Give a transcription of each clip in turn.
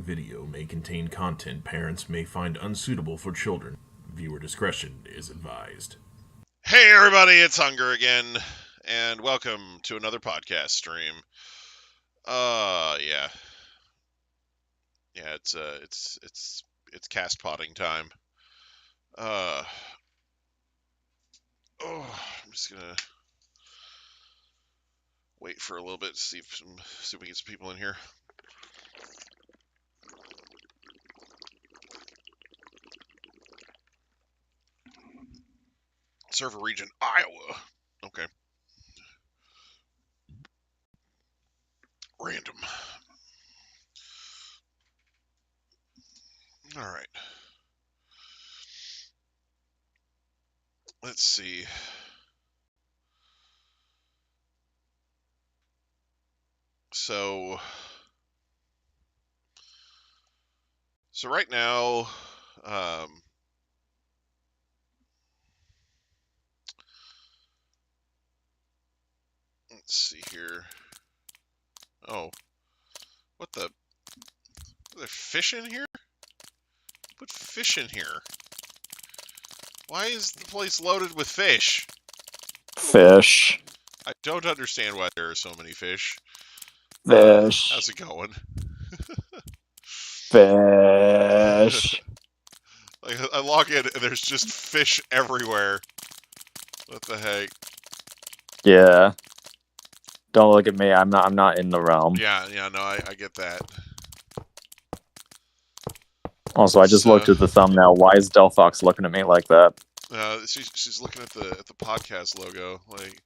video may contain content parents may find unsuitable for children. Viewer discretion is advised. Hey everybody, it's Hunger again, and welcome to another podcast stream. Yeah. Yeah, it's cast potting time. I'm just gonna wait for a little bit to see if we can get some people in here. Server region, Iowa. Okay. Random. All right. Let's see. So right now, let's see here. Oh, what the? Are there fish in here? Put fish in here. Why is the place loaded with fish? Fish. I don't understand why there are so many fish. Fish. How's it going? Fish. Like, I log in and there's just fish everywhere. What the heck? Yeah. Don't look at me. I'm not in the realm. Yeah, no, I get that. Also, I just looked at the thumbnail. Why is Delphox looking at me like that? She's looking at the podcast logo, like.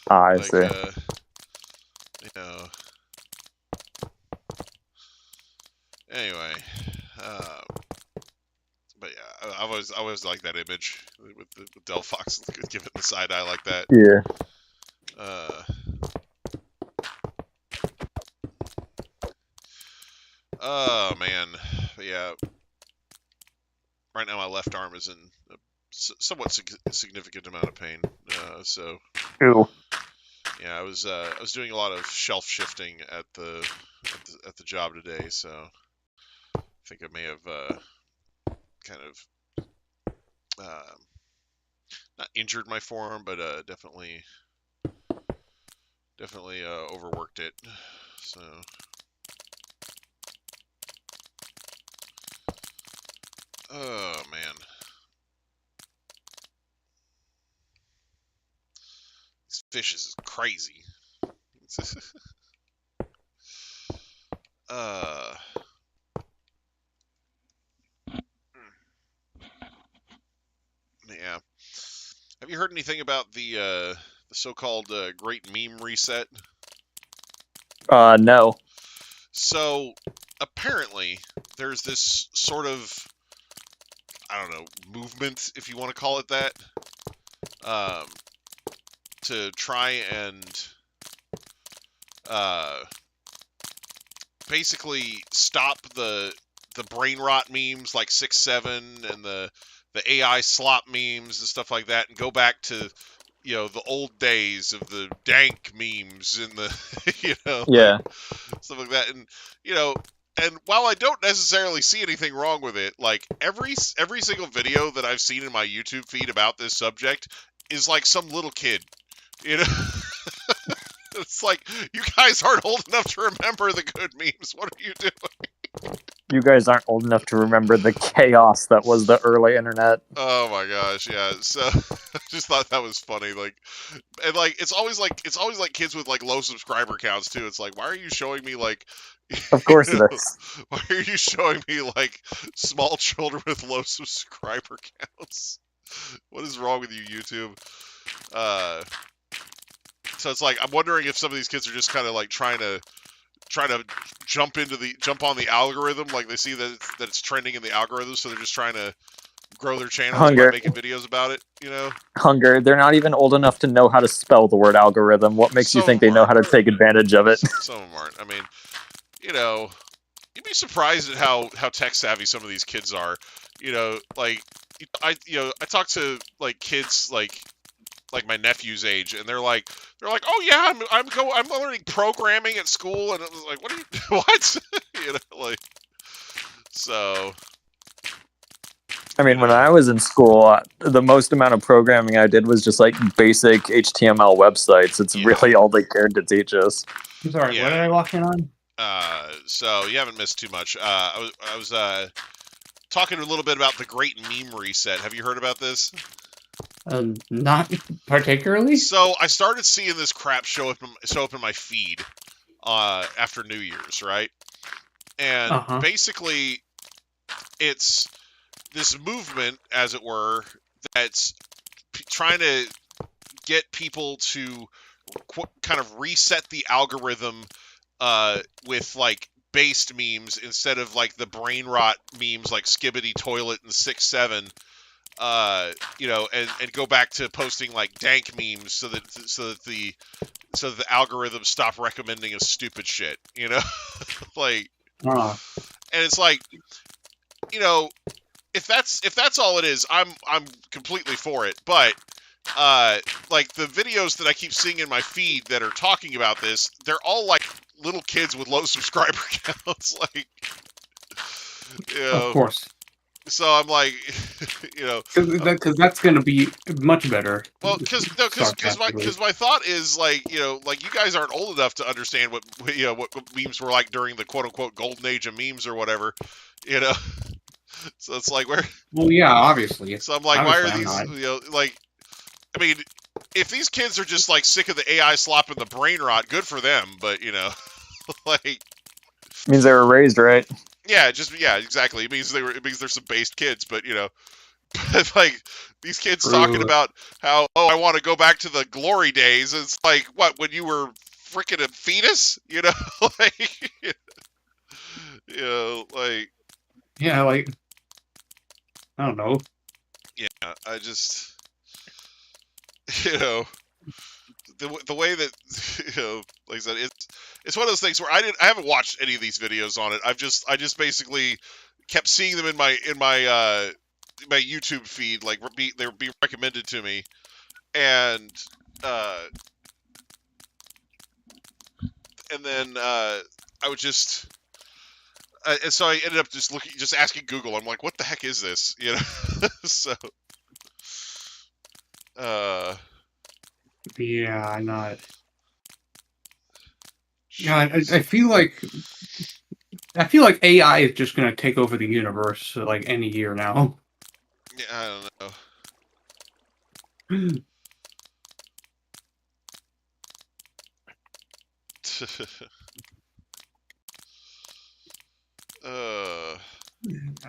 I see. You know. Anyway, but yeah, I always like that image with Delphox giving the side eye like that. Yeah. Oh man, but yeah. Right now, my left arm is in a somewhat significant amount of pain. So. Ew. Yeah, I was doing a lot of shelf shifting at the job today, so I think I may have kind of not injured my forearm, but definitely overworked it. So. Oh man. These fish is crazy. Yeah. Have you heard anything about the so-called Great Meme Reset? No. So apparently there's this sort of, I don't know, movement, if you want to call it that, to try and basically stop the brain rot memes like 6-7 and the AI slop memes and stuff like that, and go back to, you know, the old days of the dank memes and the, you know, yeah, like, stuff like that. And, you know, and while I don't necessarily see anything wrong with it, like every single video that I've seen in my YouTube feed about this subject is like some little kid, you know. It's like, you guys aren't old enough to remember the good memes. What are you doing? You guys aren't old enough to remember the chaos that was the early internet. Oh my gosh, yeah. So I just thought that was funny. Like, and like it's always like kids with like low subscriber counts too. It's like, why are you showing me like? Of course it is. Why are you showing me like small children with low subscriber counts? What is wrong with you, YouTube? So it's like, I'm wondering if some of these kids are just kind of like trying to jump on the algorithm, like they see that it's trending in the algorithm, so they're just trying to grow their channels by making videos about it, you know? Hunger, they're not even old enough to know how to spell the word algorithm. What makes you think they know how to take advantage of it? Some of them aren't. I mean, you know, you'd be surprised at how tech savvy some of these kids are. You know, like I talk to like kids like my nephew's age, and they're like, oh yeah, I'm learning programming at school, and I was like, what are you what? You know, like, So, I mean, when I was in school, the most amount of programming I did was just like basic HTML websites. It's really all they cared to teach us. I'm sorry, Yeah. what did I walk in on? So you haven't missed too much. I was talking a little bit about the Great Meme Reset. Have you heard about this? Not particularly. So I started seeing this crap show up in my feed after New Year's, right? And basically, it's this movement, as it were, that's trying to get people to kind of reset the algorithm with like based memes instead of like the brain rot memes like Skibbity Toilet and 6-7. You know, and go back to posting like dank memes so that the algorithms stop recommending us stupid shit. You know, like, and it's like, you know, if that's all it is, I'm completely for it. But like the videos that I keep seeing in my feed that are talking about this, they're all like little kids with low subscriber counts, like, you know. Of course. So I'm like, you know, because that's going to be much better. Well, because my thought is like, you know, like you guys aren't old enough to understand what memes were like during the quote unquote golden age of memes or whatever, you know. So it's like well, yeah, obviously. So I'm like, obviously, why are these, you know, like, I mean, if these kids are just like sick of the AI slopping the brain rot, good for them. But you know, like, means they were raised right. Yeah, exactly. It means they're some based kids, but you know, but like these kids talking about how, oh, I want to go back to the glory days. It's like, what, when you were freaking a fetus, you know, like, you know, like, yeah, like, I don't know. Yeah, I just, you know, the way that, you know, like I said, it's one of those things where I haven't watched any of these videos on it. I just basically kept seeing them in my my YouTube feed, like they were being recommended to me, and then I would just, and so I ended up just asking Google. I'm like, what the heck is this? You know, so. Yeah, I'm not. Yeah, I feel like AI is just gonna take over the universe like any year now. Yeah, I don't know.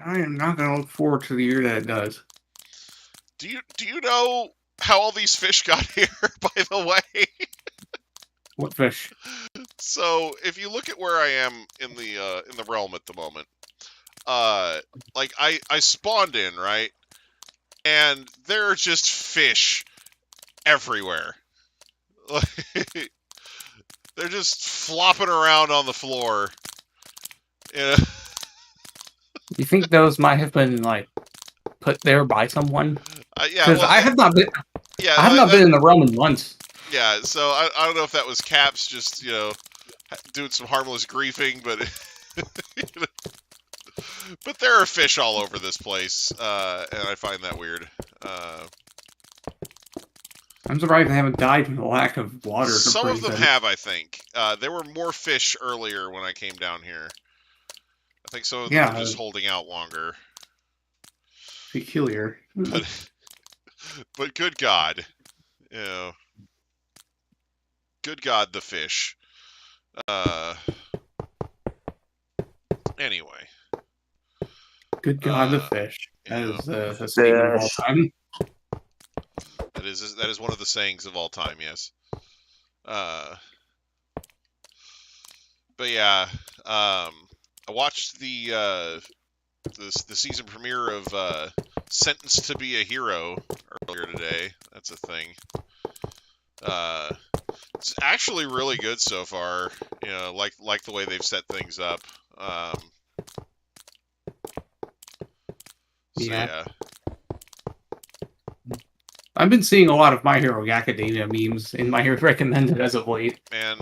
I am not gonna look forward to the year that it does. Do you know how all these fish got here, by the way? What fish? So if you look at where I am in the realm at the moment, like I spawned in, right? And there are just fish everywhere. They're just flopping around on the floor. You know? You think those might have been like put there by someone? Yeah, because I have not been. Yeah, I have not been in the realm once. Yeah, so I don't know if that was Caps just, you know, doing some harmless griefing, but you know, but there are fish all over this place, and I find that weird. I'm surprised they haven't died from the lack of water. Some of them have, I think. There were more fish earlier when I came down here. I think some of them were just holding out longer. Peculiar. But good God, you know, good God, the fish. Anyway. Good God, the fish. That is a statement of all time. That is one of the sayings of all time. Yes. But yeah, I watched the season premiere of Sentenced to Be a Hero earlier today. That's a thing. It's actually really good so far. You know, like the way they've set things up. Yeah. I've been seeing a lot of My Hero Academia memes in My Hero Recommended as of late. Man,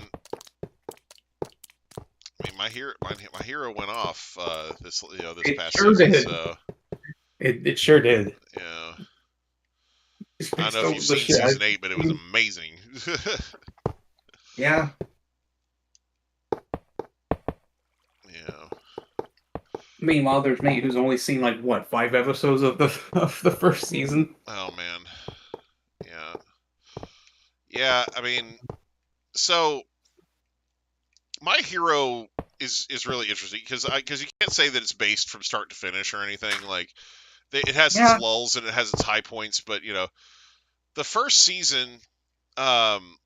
mean, my hero went off this It past sure season. did. So It sure did. yeah, It's I don't know if still you've the seen shit. season 8, but it was amazing. Yeah. Yeah. Meanwhile, there's me who's only seen like what 5 episodes of the first season. Oh man. Yeah. Yeah. I mean, so my hero is really interesting because you can't say that it's based from start to finish or anything. Like it has its Yeah. lulls and it has its high points, but the first season, um,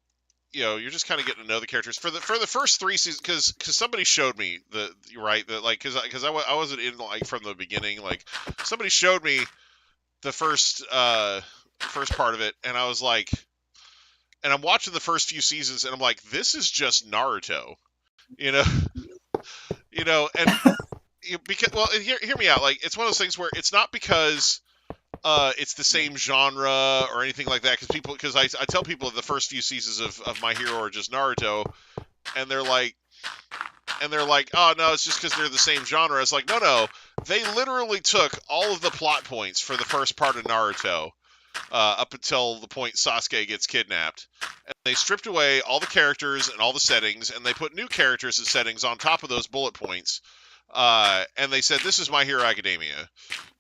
you're just kind of getting to know the characters for the first 3 seasons because somebody showed me because I wasn't in like from the beginning. Like somebody showed me the first part of it, and I was like, and I'm watching the first few seasons, and I'm like, this is just Naruto, you know, and because hear me out. Like it's one of those things where it's not because it's the same genre or anything like that because I tell people the first few seasons of My Hero are just Naruto, and they're like, oh no, it's just because they're the same genre. It's like no, they literally took all of the plot points for the first part of Naruto up until the point Sasuke gets kidnapped, and they stripped away all the characters and all the settings, and they put new characters and settings on top of those bullet points, and they said this is My Hero Academia.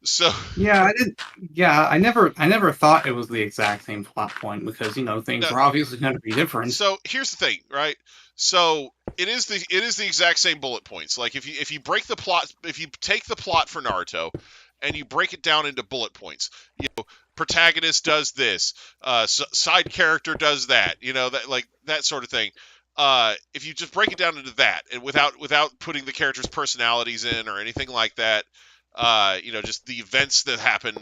So Yeah, I did. Yeah, I never thought it was the exact same plot point because things no, were obviously going to be different. So here's the thing, right? So it is the exact same bullet points. Like if you break the plot, if you take the plot for Naruto and you break it down into bullet points, protagonist does this, side character does that, that sort of thing. If you just break it down into that and without putting the characters' personalities in or anything like that, just the events that happen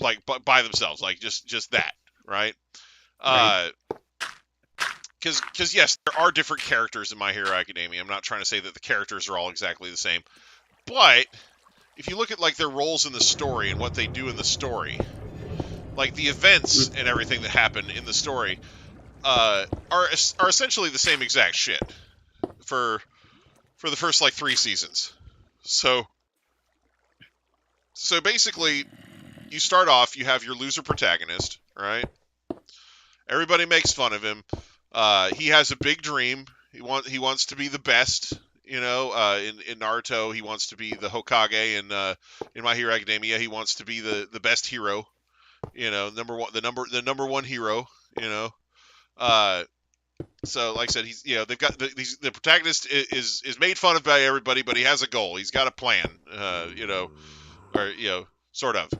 like by themselves, like just that, right? Right. Because yes, there are different characters in My Hero Academia. I'm not trying to say that the characters are all exactly the same, but if you look at like their roles in the story and what they do in the story, like the events and everything that happen in the story, are essentially the same exact shit for the first like 3 seasons. So basically, you start off, you have your loser protagonist, right? Everybody makes fun of him. He has a big dream. He wants to be the best. In Naruto, he wants to be the Hokage, and in My Hero Academia, he wants to be the best hero. The number one hero. So like I said, he's they've got the protagonist is made fun of by everybody, but he has a goal. He's got a plan. Or sort of.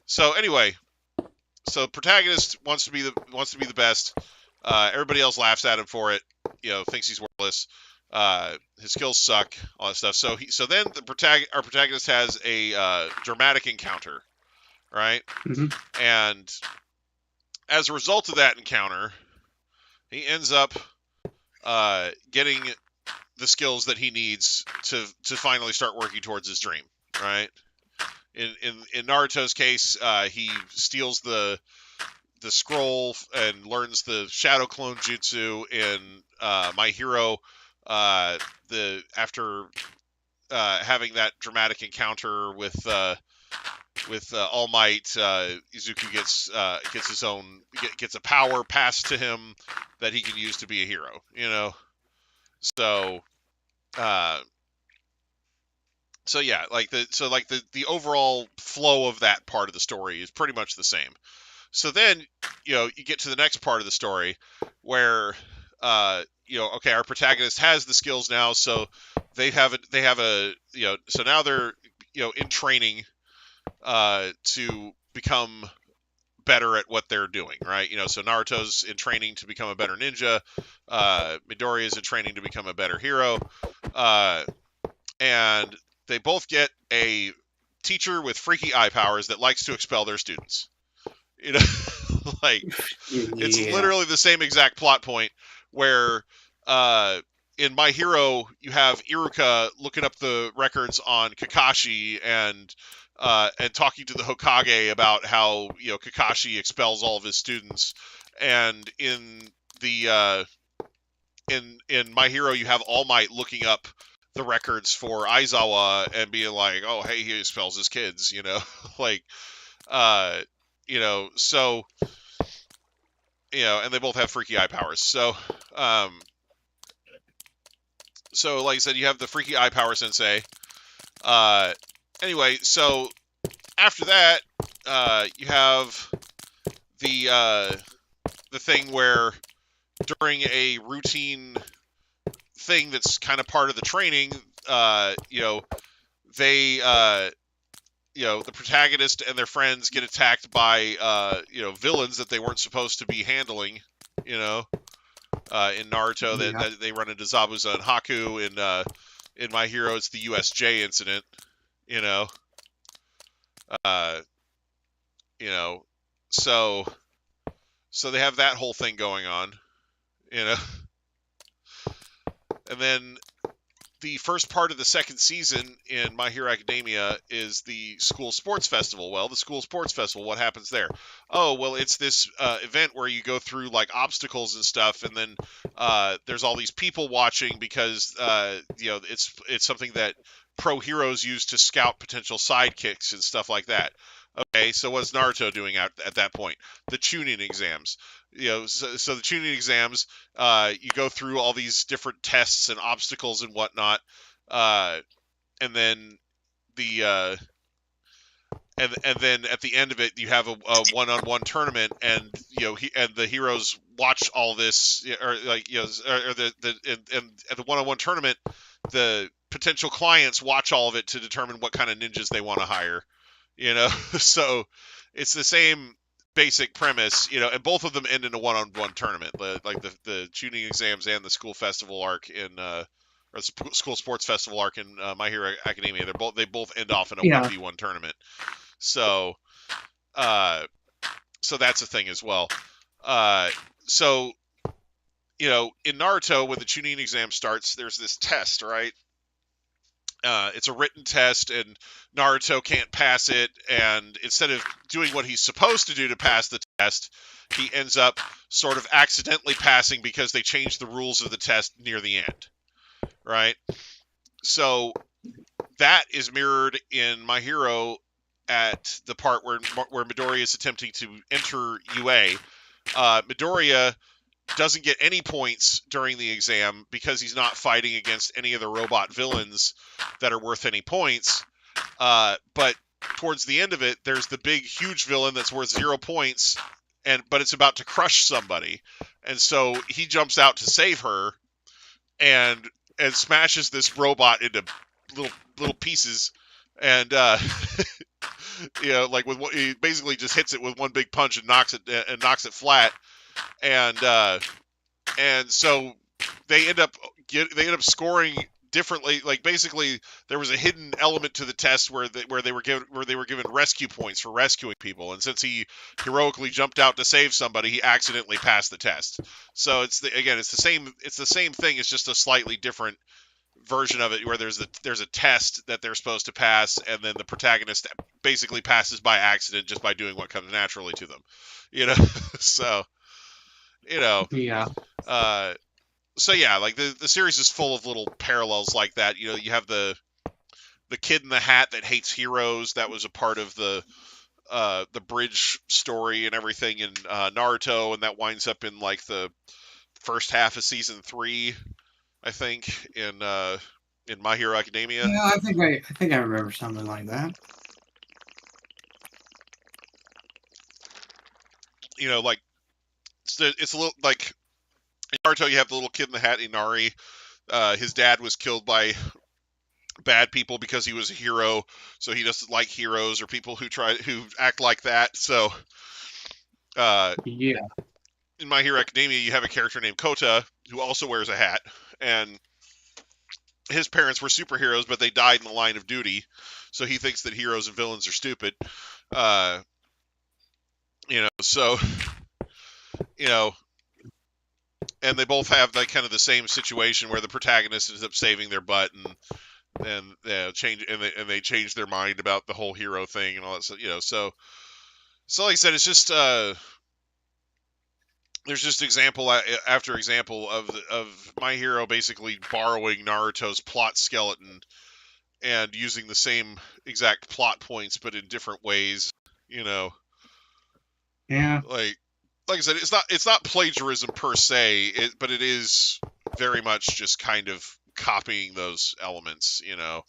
So anyway, so protagonist wants to be the best. Everybody else laughs at him for it. Thinks he's worthless. His skills suck. All that stuff. So then our protagonist has a dramatic encounter, right? Mm-hmm. And as a result of that encounter, he ends up getting the skills that he needs to finally start working towards his dream, right? In Naruto's case, he steals the scroll and learns the shadow clone jutsu. In My Hero, after having that dramatic encounter with All Might, Izuku gets a power passed to him that he can use to be a hero. So so yeah, the overall flow of that part of the story is pretty much the same. So then, you get to the next part of the story where, okay, our protagonist has the skills now, so they have so now they're, in training, to become better at what they're doing, right? So Naruto's in training to become a better ninja, Midoriya is in training to become a better hero, and they both get a teacher with freaky eye powers that likes to expel their students. Like it's literally the same exact plot point where in My Hero you have Iruka looking up the records on Kakashi and talking to the Hokage about how Kakashi expels all of his students, and in the in My Hero, you have All Might looking up the records for Aizawa and being like, oh, hey, he expels his kids, like, so, and they both have freaky eye powers. So like I said, you have the freaky eye power sensei. Anyway, so after that, you have the thing where during a routine thing that's kind of part of the training, they, the protagonist and their friends get attacked by, villains that they weren't supposed to be handling, in Naruto, that they run into Zabuza and Haku. In My Hero, it's the USJ incident, you know. Uh, so they have that whole thing going on, and then the first part of the second season in My Hero Academia is the school sports festival. Well, the school sports festival, what happens there? Oh, well, it's this event where you go through like obstacles and stuff, and then there's all these people watching because it's something that pro heroes use to scout potential sidekicks and stuff like that. Okay, so what's Naruto doing at that point? The tuning exams. So the tuning exams, you go through all these different tests and obstacles and whatnot, and then the and then at the end of it, you have a one-on-one tournament, and and the heroes watch all this, or like or and at the one-on-one tournament, the potential clients watch all of it to determine what kind of ninjas they want to hire. So it's the same basic premise, and both of them end in a one-on-one tournament, the tuning exams and the school festival arc or school sports festival arc in My Hero Academia. They both end off in a 1v1 tournament. So that's a thing as well. So in Naruto, when the tuning exam starts, there's this test, right? It's a written test, and Naruto can't pass it, and instead of doing what he's supposed to do to pass the test, he ends up sort of accidentally passing because they changed the rules of the test near the end, right? So that is mirrored in My Hero at the part where Midoriya is attempting to enter UA. Midoriya doesn't get any points during the exam because he's not fighting against any of the robot villains that are worth any points. But towards the end of it, there's the big, huge villain that's worth 0 points, but it's about to crush somebody. And so he jumps out to save her and smashes this robot into little pieces. And, he basically just hits it with one big punch and knocks it flat. And so they end up scoring differently. Like, basically, there was a hidden element to the test where they were given rescue points for rescuing people, and since he heroically jumped out to save somebody, he accidentally passed the test. So it's the same thing. It's just a slightly different version of it, where there's a test that they're supposed to pass, and then the protagonist basically passes by accident just by doing what comes naturally to them. So. Yeah. So yeah, like the series is full of little parallels like that. You have the kid in the hat that hates heroes. That was a part of the bridge story and everything in Naruto, and that winds up in like the first half of season 3, I think, in My Hero Academia. Yeah, I think I remember something like that. Like it's a little like. In Naruto, you have the little kid in the hat, Inari. His dad was killed by bad people because he was a hero, so he doesn't like heroes or people who act like that. So, yeah. In My Hero Academia, you have a character named Kota who also wears a hat, and his parents were superheroes, but they died in the line of duty. So he thinks that heroes and villains are stupid. And they both have like kind of the same situation where the protagonist ends up saving their butt and they change their mind about the whole hero thing and all that stuff. So like I said, it's just there's just example after example of My Hero basically borrowing Naruto's plot skeleton and using the same exact plot points but in different ways. You know, Yeah. like I said, it's not plagiarism per se, but it is very much just kind of copying those elements. You know.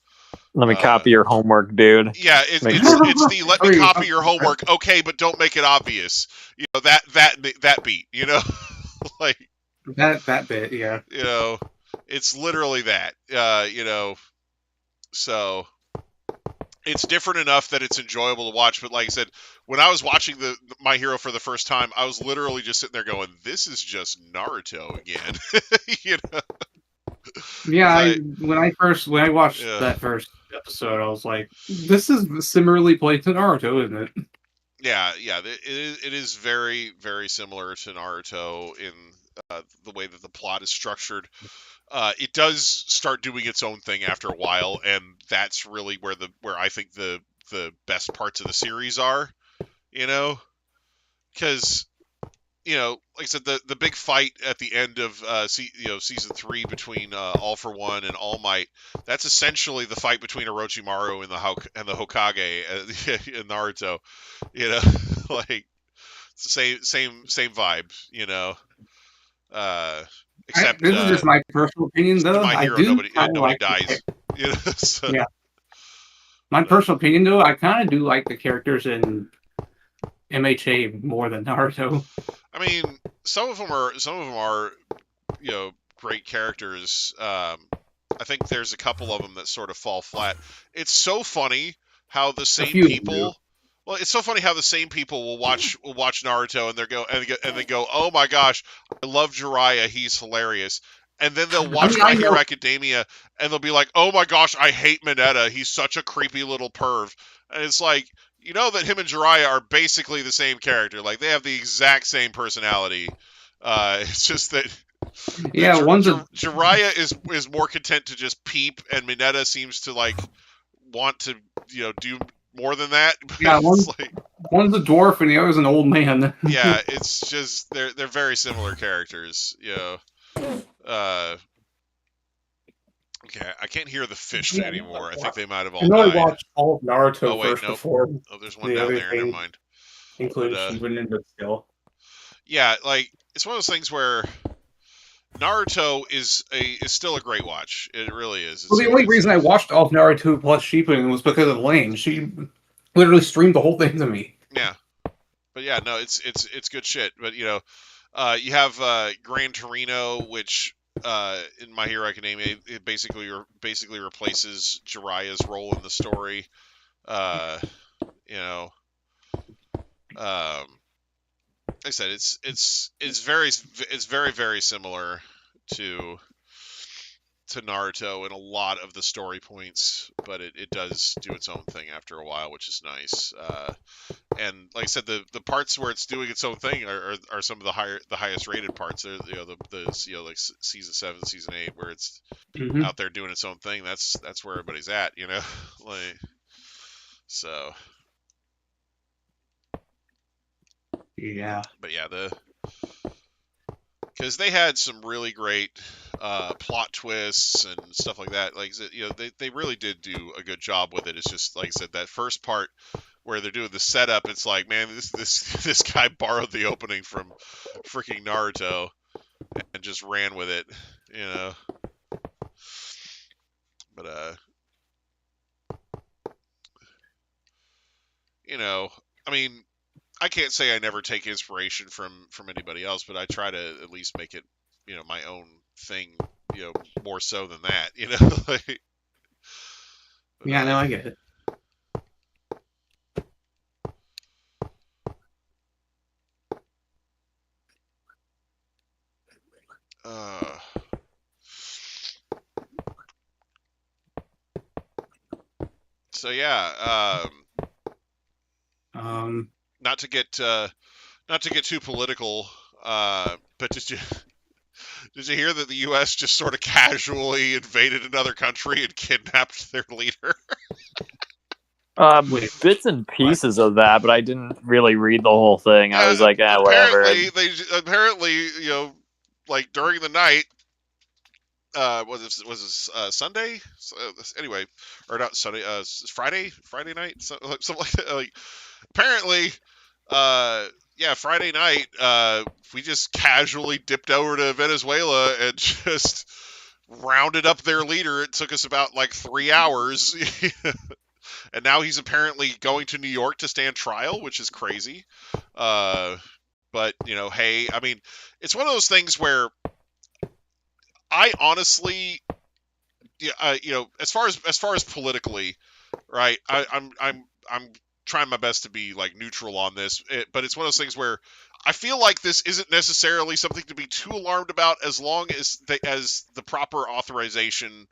Let me copy your homework, dude. Yeah, Make it's the let me Hurry copy up. your homework, okay, but don't make it obvious. You know, that beat. You know, like That bit, yeah. you know, it's literally that. You know, so it's different enough that it's enjoyable to watch. But like I said, when I was watching the My Hero for the first time, I was literally just sitting there going, "This is just Naruto again." You know? Yeah, Like, when I watched yeah. that first episode, I was like, "This is similarly played to Naruto, isn't it?" Yeah. It is very, very similar to Naruto in the way that the plot is structured. It does start doing its own thing after a while, and that's really where I think the best parts of the series are. You know, because like I said, the big fight at the end of season 3 between All for One and All Might, that's essentially the fight between Orochimaru and the Hokage in Naruto. You know, like it's the same vibe. You know, except This is just my personal opinion, in though. My I Hero, do kind of nobody like dies. You know, so, yeah. My personal opinion, though, I kind of do like the characters in MHA more than Naruto. I mean, some of them are great characters. I think there's a couple of them that sort of fall flat. It's so funny how the A same few of them do. people. Well, it's so funny how the same people will watch Naruto and they go, oh my gosh, I love Jiraiya, he's hilarious. And then they'll I watch mean, My I Hero know. Academia and they'll be like, oh my gosh, I hate Mineta, he's such a creepy little perv. And it's like, you know that him and Jiraiya are basically the same character. Like they have the exact same personality. It's just that Yeah, one's a Jiraiya is more content to just peep, and Mineta seems to like want to do more than that. yeah It's one like, one's a dwarf and the other's an old man. yeah, it's just they're very similar characters. Uh, okay, I can't hear the fish Yeah, anymore. I think they might have I all know I died. watched all of Naruto Oh wait, first nope. before Oh, there's one the down other there. Never thing, mind. But including Shibuya, but still. yeah, like it's one of those things where Naruto is still a great watch. It really is. Well, the only reason I watched all of Naruto plus Shippuden was because of Lane. She literally streamed the whole thing to me. Yeah, but yeah, no, it's good shit. But you have Gran Torino, which in My Hero Academia it basically replaces Jiraiya's role in the story. You know, like I said, it's very very similar to Naruto in a lot of the story points, but it does do its own thing after a while, which is nice. And like I said, the parts where it's doing its own thing are some of the highest rated parts. They're, like season 7, season 8, where it's out there doing its own thing. That's where everybody's at, like so. Yeah. But yeah, because they had some really great plot twists and stuff like that. Like they really did do a good job with it. It's just like I said, that first part where they're doing the setup, it's like, man, this guy borrowed the opening from freaking Naruto and just ran with it, But I mean, I can't say I never take inspiration from anybody else, but I try to at least make it, my own thing, more so than that, like, yeah, no, I get it. So yeah, not to get too political, but did you hear that the U.S. just sort of casually invaded another country and kidnapped their leader? Wait. Bits and pieces of that, but I didn't really read the whole thing. I was like, whatever. Apparently, like during the night, was it Sunday? Anyway, or not Sunday? Friday night, something like that. Like apparently, Friday night, we just casually dipped over to Venezuela and just rounded up their leader. It took us about like 3 hours. And now he's apparently going to New York to stand trial, which is crazy. But hey, I mean, it's one of those things where I honestly, as far as politically, right? I'm trying my best to be like neutral on this, but it's one of those things where I feel like this isn't necessarily something to be too alarmed about as long as the proper authorization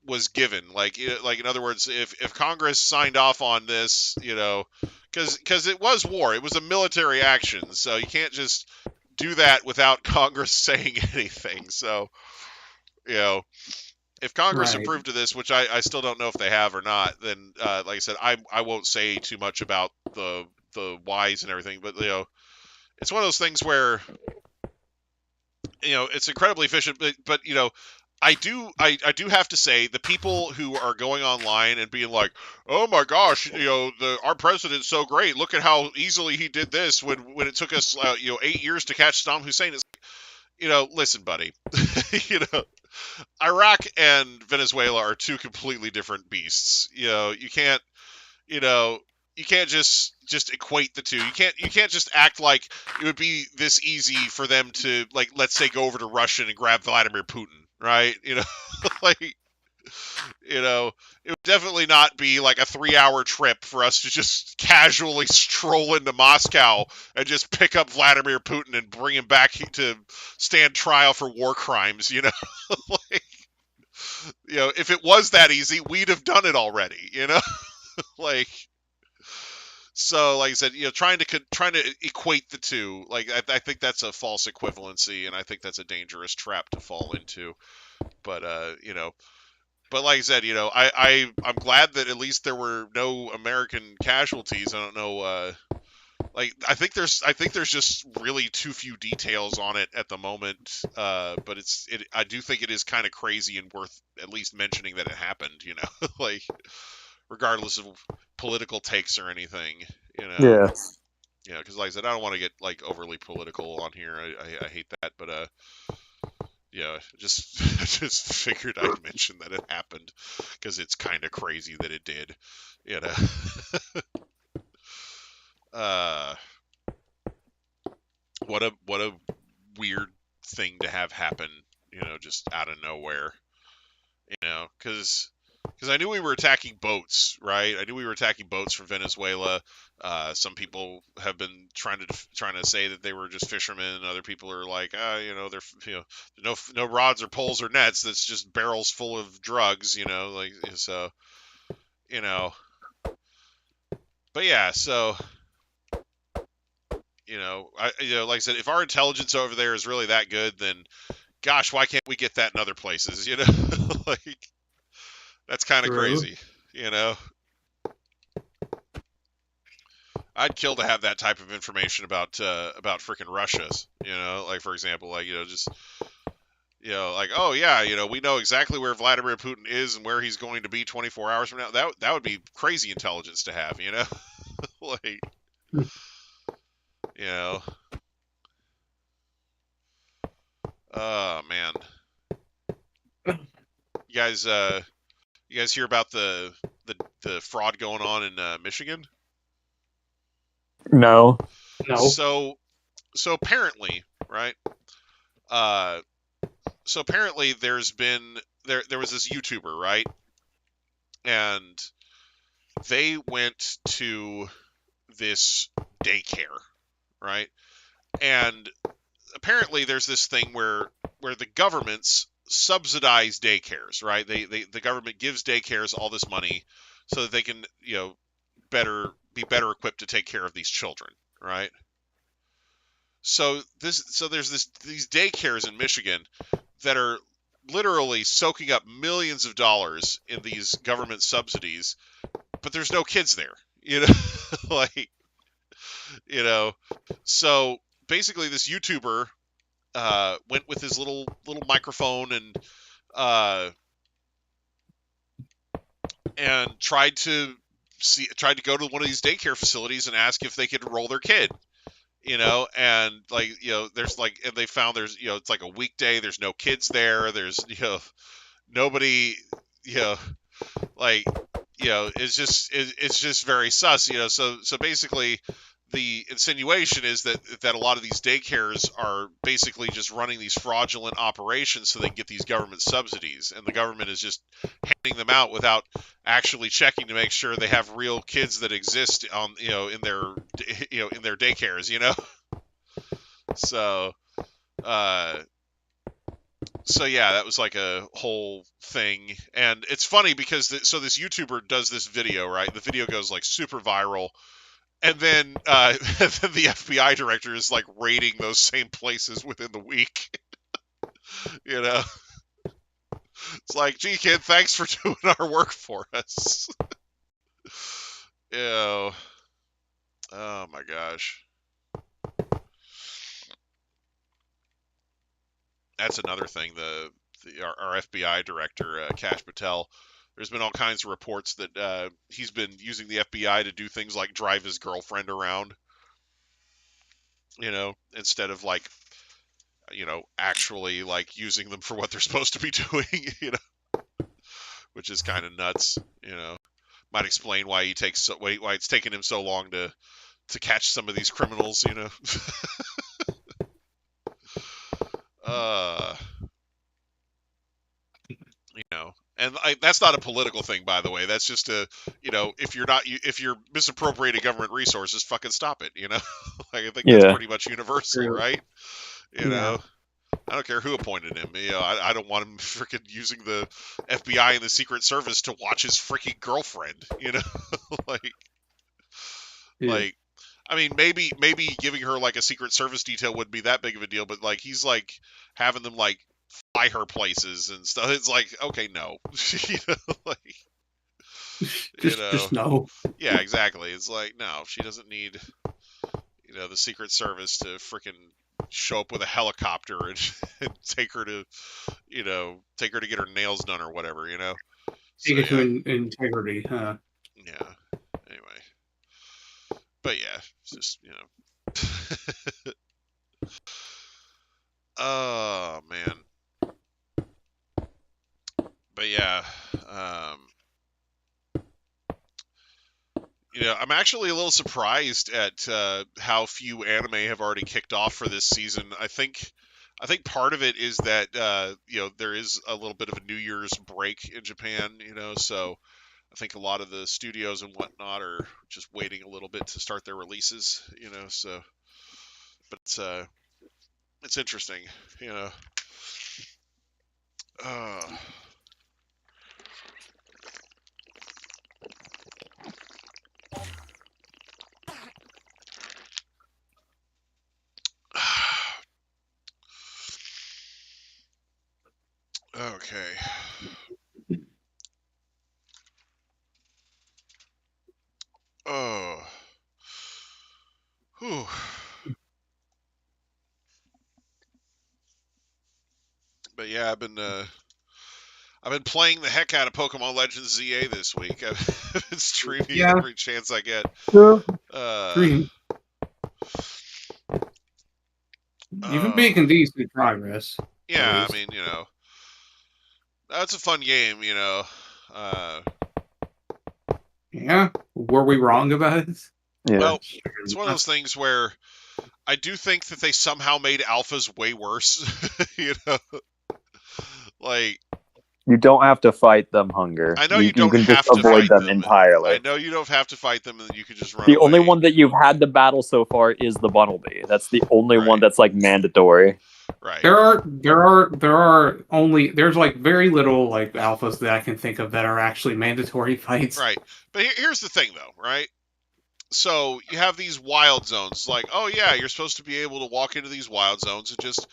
was given. Like in other words, if Congress signed off on this, because it was war, it was a military action, so you can't just do that without Congress saying anything. So, if Congress Right. approved of this, which I still don't know if they have or not, then like I said, I won't say too much about the whys and everything, but it's one of those things where it's incredibly efficient, but I do have to say the people who are going online and being like, oh my gosh, our president's so great. Look at how easily he did this when it took us 8 years to catch Saddam Hussein. It's listen, buddy, Iraq and Venezuela are two completely different beasts. You can't just equate the two. You can't just act like it would be this easy for them to, like, let's say, go over to Russia and grab Vladimir Putin, right? Like, it would definitely not be like a 3-hour trip for us to just casually stroll into Moscow and just pick up Vladimir Putin and bring him back to stand trial for war crimes, like, if it was that easy, we'd have done it already, like. So, like I said, trying to equate the two, like I think that's a false equivalency, and I think that's a dangerous trap to fall into. But but like I said, I'm glad that at least there were no American casualties. I don't know, like I think there's just really too few details on it at the moment. But I do think it is kind of crazy and worth at least mentioning that it happened. Like, regardless of political takes or anything, Yeah. because like I said, I don't want to get like overly political on here. I hate that, but just just figured I'd mention that it happened because it's kind of crazy that it did, what a weird thing to have happen, just out of nowhere, because I knew we were attacking boats, right? I knew we were attacking boats from Venezuela. Some people have been trying to say that they were just fishermen, and other people are like, they're no rods or poles or nets. That's just barrels full of drugs, like, so, But yeah, so, like I said, if our intelligence over there is really that good, then gosh, why can't we get that in other places? Like. That's kind of crazy, I'd kill to have that type of information about freaking Russia's, like, for example, like, just, like, oh yeah, we know exactly where Vladimir Putin is and where he's going to be 24 hours from now. That would be crazy intelligence to have, like, oh man, you guys hear about the fraud going on in Michigan? No. So apparently, right? So apparently there was this YouTuber, right? And they went to this daycare, right? And apparently there's this thing where the governments subsidize daycares, right? The government gives daycares all this money so that they can, be better equipped to take care of these children, right? So there's these daycares in Michigan that are literally soaking up millions of dollars in these government subsidies but there's no kids there, like, so basically this YouTuber went with his little microphone and tried to go to one of these daycare facilities and ask if they could enroll their kid, and there's and they found there's, it's like a weekday, there's no kids there, there's, nobody, like, it's just very sus, so basically the insinuation is that a lot of these daycares are basically just running these fraudulent operations so they can get these government subsidies, and the government is just handing them out without actually checking to make sure they have real kids that exist on, in their daycares, So, so yeah, that was like a whole thing, and it's funny because so this YouTuber does this video, right? The video goes like super viral. And then, then the FBI director is like raiding those same places within the week. It's like, gee, kid, thanks for doing our work for us. Oh my gosh. That's another thing. Our FBI director, Kash Patel. There's been all kinds of reports that he's been using the FBI to do things like drive his girlfriend around, instead of like, actually like using them for what they're supposed to be doing, which is kind of nuts, Might explain why why it's taken him so long to catch some of these criminals, And that's not a political thing, by the way. That's just if you're misappropriating government resources, fucking stop it. Like, I think that's pretty much universal, right? I don't care who appointed him. I don't want him freaking using the FBI and the Secret Service to watch his freaking girlfriend. Like, I mean, maybe giving her like a Secret Service detail wouldn't be that big of a deal, but like he's like having them like fly her places and stuff. It's like, okay, no, like, just no. Yeah, exactly. It's like, no, she doesn't need, the Secret Service to freaking show up with a helicopter and take her to get her nails done or whatever, Take it to integrity, huh? Yeah. Anyway, but yeah, it's just oh man. But yeah, I'm actually a little surprised at how few anime have already kicked off for this season. I think part of it is that there is a little bit of a New Year's break in Japan, so I think a lot of the studios and whatnot are just waiting a little bit to start their releases, so, but it's interesting, Okay. Oh. Whew. But yeah, I've been playing the heck out of Pokemon Legends ZA this week. I've been streaming every chance I get. Stream. You've been making decent progress. Yeah, I mean, that's a fun game, Yeah, were we wrong about it? Yeah. Well, it's one of those things where I do think that they somehow made alphas way worse, like, you don't have to fight them, Hunger. I know you don't can have just to avoid fight them entirely. I know you don't have to fight them, and you can just run The away. only one that you've had to battle so far is the Bunnelby. That's the only one that's like mandatory. Right. There's like very little like alphas that I can think of that are actually mandatory fights. Right. But here's the thing, though, right? So you have these wild zones. Like, oh yeah, you're supposed to be able to walk into these wild zones and just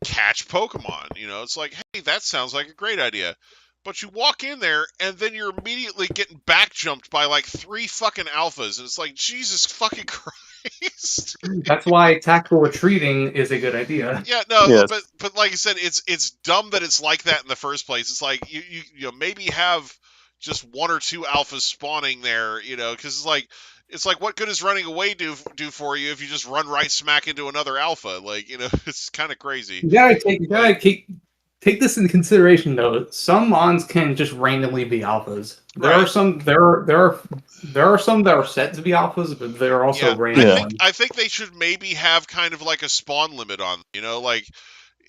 catch Pokemon. It's like, hey, that sounds like a great idea. But you walk in there, and then you're immediately getting back jumped by like 3 fucking alphas, and it's like, Jesus fucking Christ. That's why tactical retreating is a good idea. Yeah, no, Yes. but like I said, it's dumb that it's like that in the first place. It's like you know, maybe have just 1 or 2 alphas spawning there, you know, because it's like what good does running away do for you if you just run right smack into another alpha? Like, you know, it's kind of crazy. You gotta take this into consideration though. Some mons can just randomly be alphas. There are some that are set to be alphas, but there are also random ones. I think they should maybe have kind of like a spawn limit on, you know, like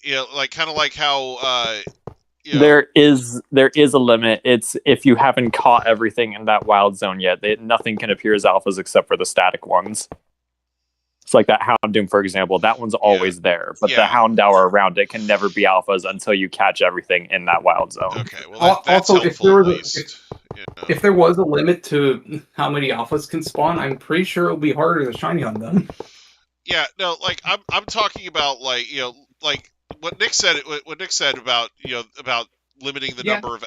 kind of like how you know, there is a limit. It's if you haven't caught everything in that wild zone yet, nothing can appear as alphas except for the static ones. It's like that Houndoom, for example. That one's always there, but the Houndour around it can never be alphas until you catch everything in that wild zone. Okay, well that's also if there was a limit to how many alphas can spawn, I'm pretty sure it'll be harder to shiny on them. Yeah, no, like I'm talking about like, you know, like what Nick said about, you know, about limiting the number of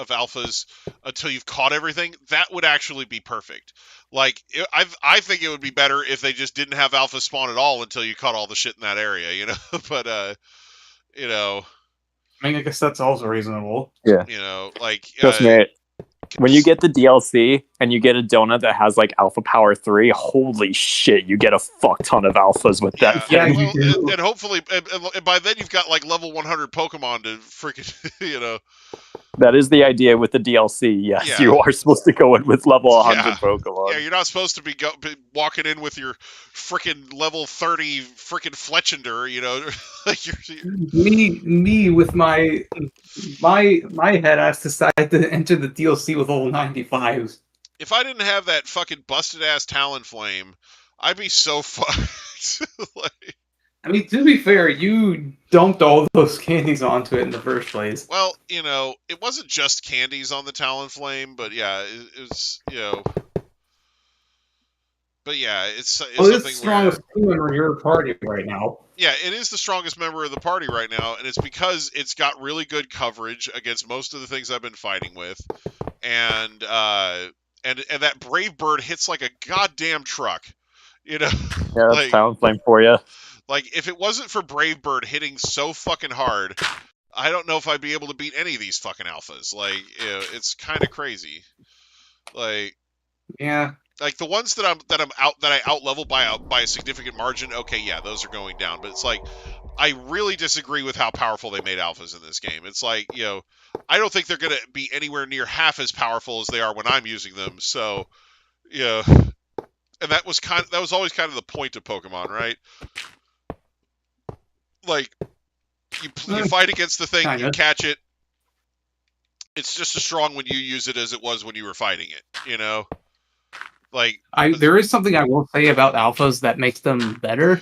alphas until you've caught everything. That would actually be perfect. Like I think it would be better if they just didn't have alpha spawn at all until you caught all the shit in that area, you know. But you know, I mean, I guess that's also reasonable. Yeah, you know, like trust me. When you get the DLC and you get a donut that has like alpha power 3, holy shit, you get a fuck ton of alphas with that. Yeah, well, and hopefully, and by then you've got like level 100 Pokemon to freaking, you know. That is the idea with the DLC. Yes, you are supposed to go in with level 100 Pokemon. Yeah, you're not supposed to be walking in with your freaking level 30 freaking Fletchender, you know. Like me with my head ass decided to enter the DLC with level 95s. If I didn't have that fucking busted ass Talonflame, I'd be so fucked. Like, I mean, to be fair, you dumped all those candies onto it in the first place. Well, you know, it wasn't just candies on the Talonflame, but yeah, it was, you know. But yeah, it's something the strongest member of your party right now. Yeah, it is the strongest member of the party right now, and it's because it's got really good coverage against most of the things I've been fighting with, and that Brave Bird hits like a goddamn truck, you know. Yeah, that's Talonflame for you. Like, if it wasn't for Brave Bird hitting so fucking hard, I don't know if I'd be able to beat any of these fucking alphas. Like, you know, it's kind of crazy. Like, yeah. Like the ones that I out level by a significant margin, okay, yeah, those are going down. But it's like I really disagree with how powerful they made alphas in this game. It's like, you know, I don't think they're gonna be anywhere near half as powerful as they are when I'm using them. So, you know, and that was always kind of the point of Pokemon, right? Like you fight against the thing, you catch it. It's just as strong when you use it as it was when you were fighting it, you know? Like there is something I will say about alphas that makes them better.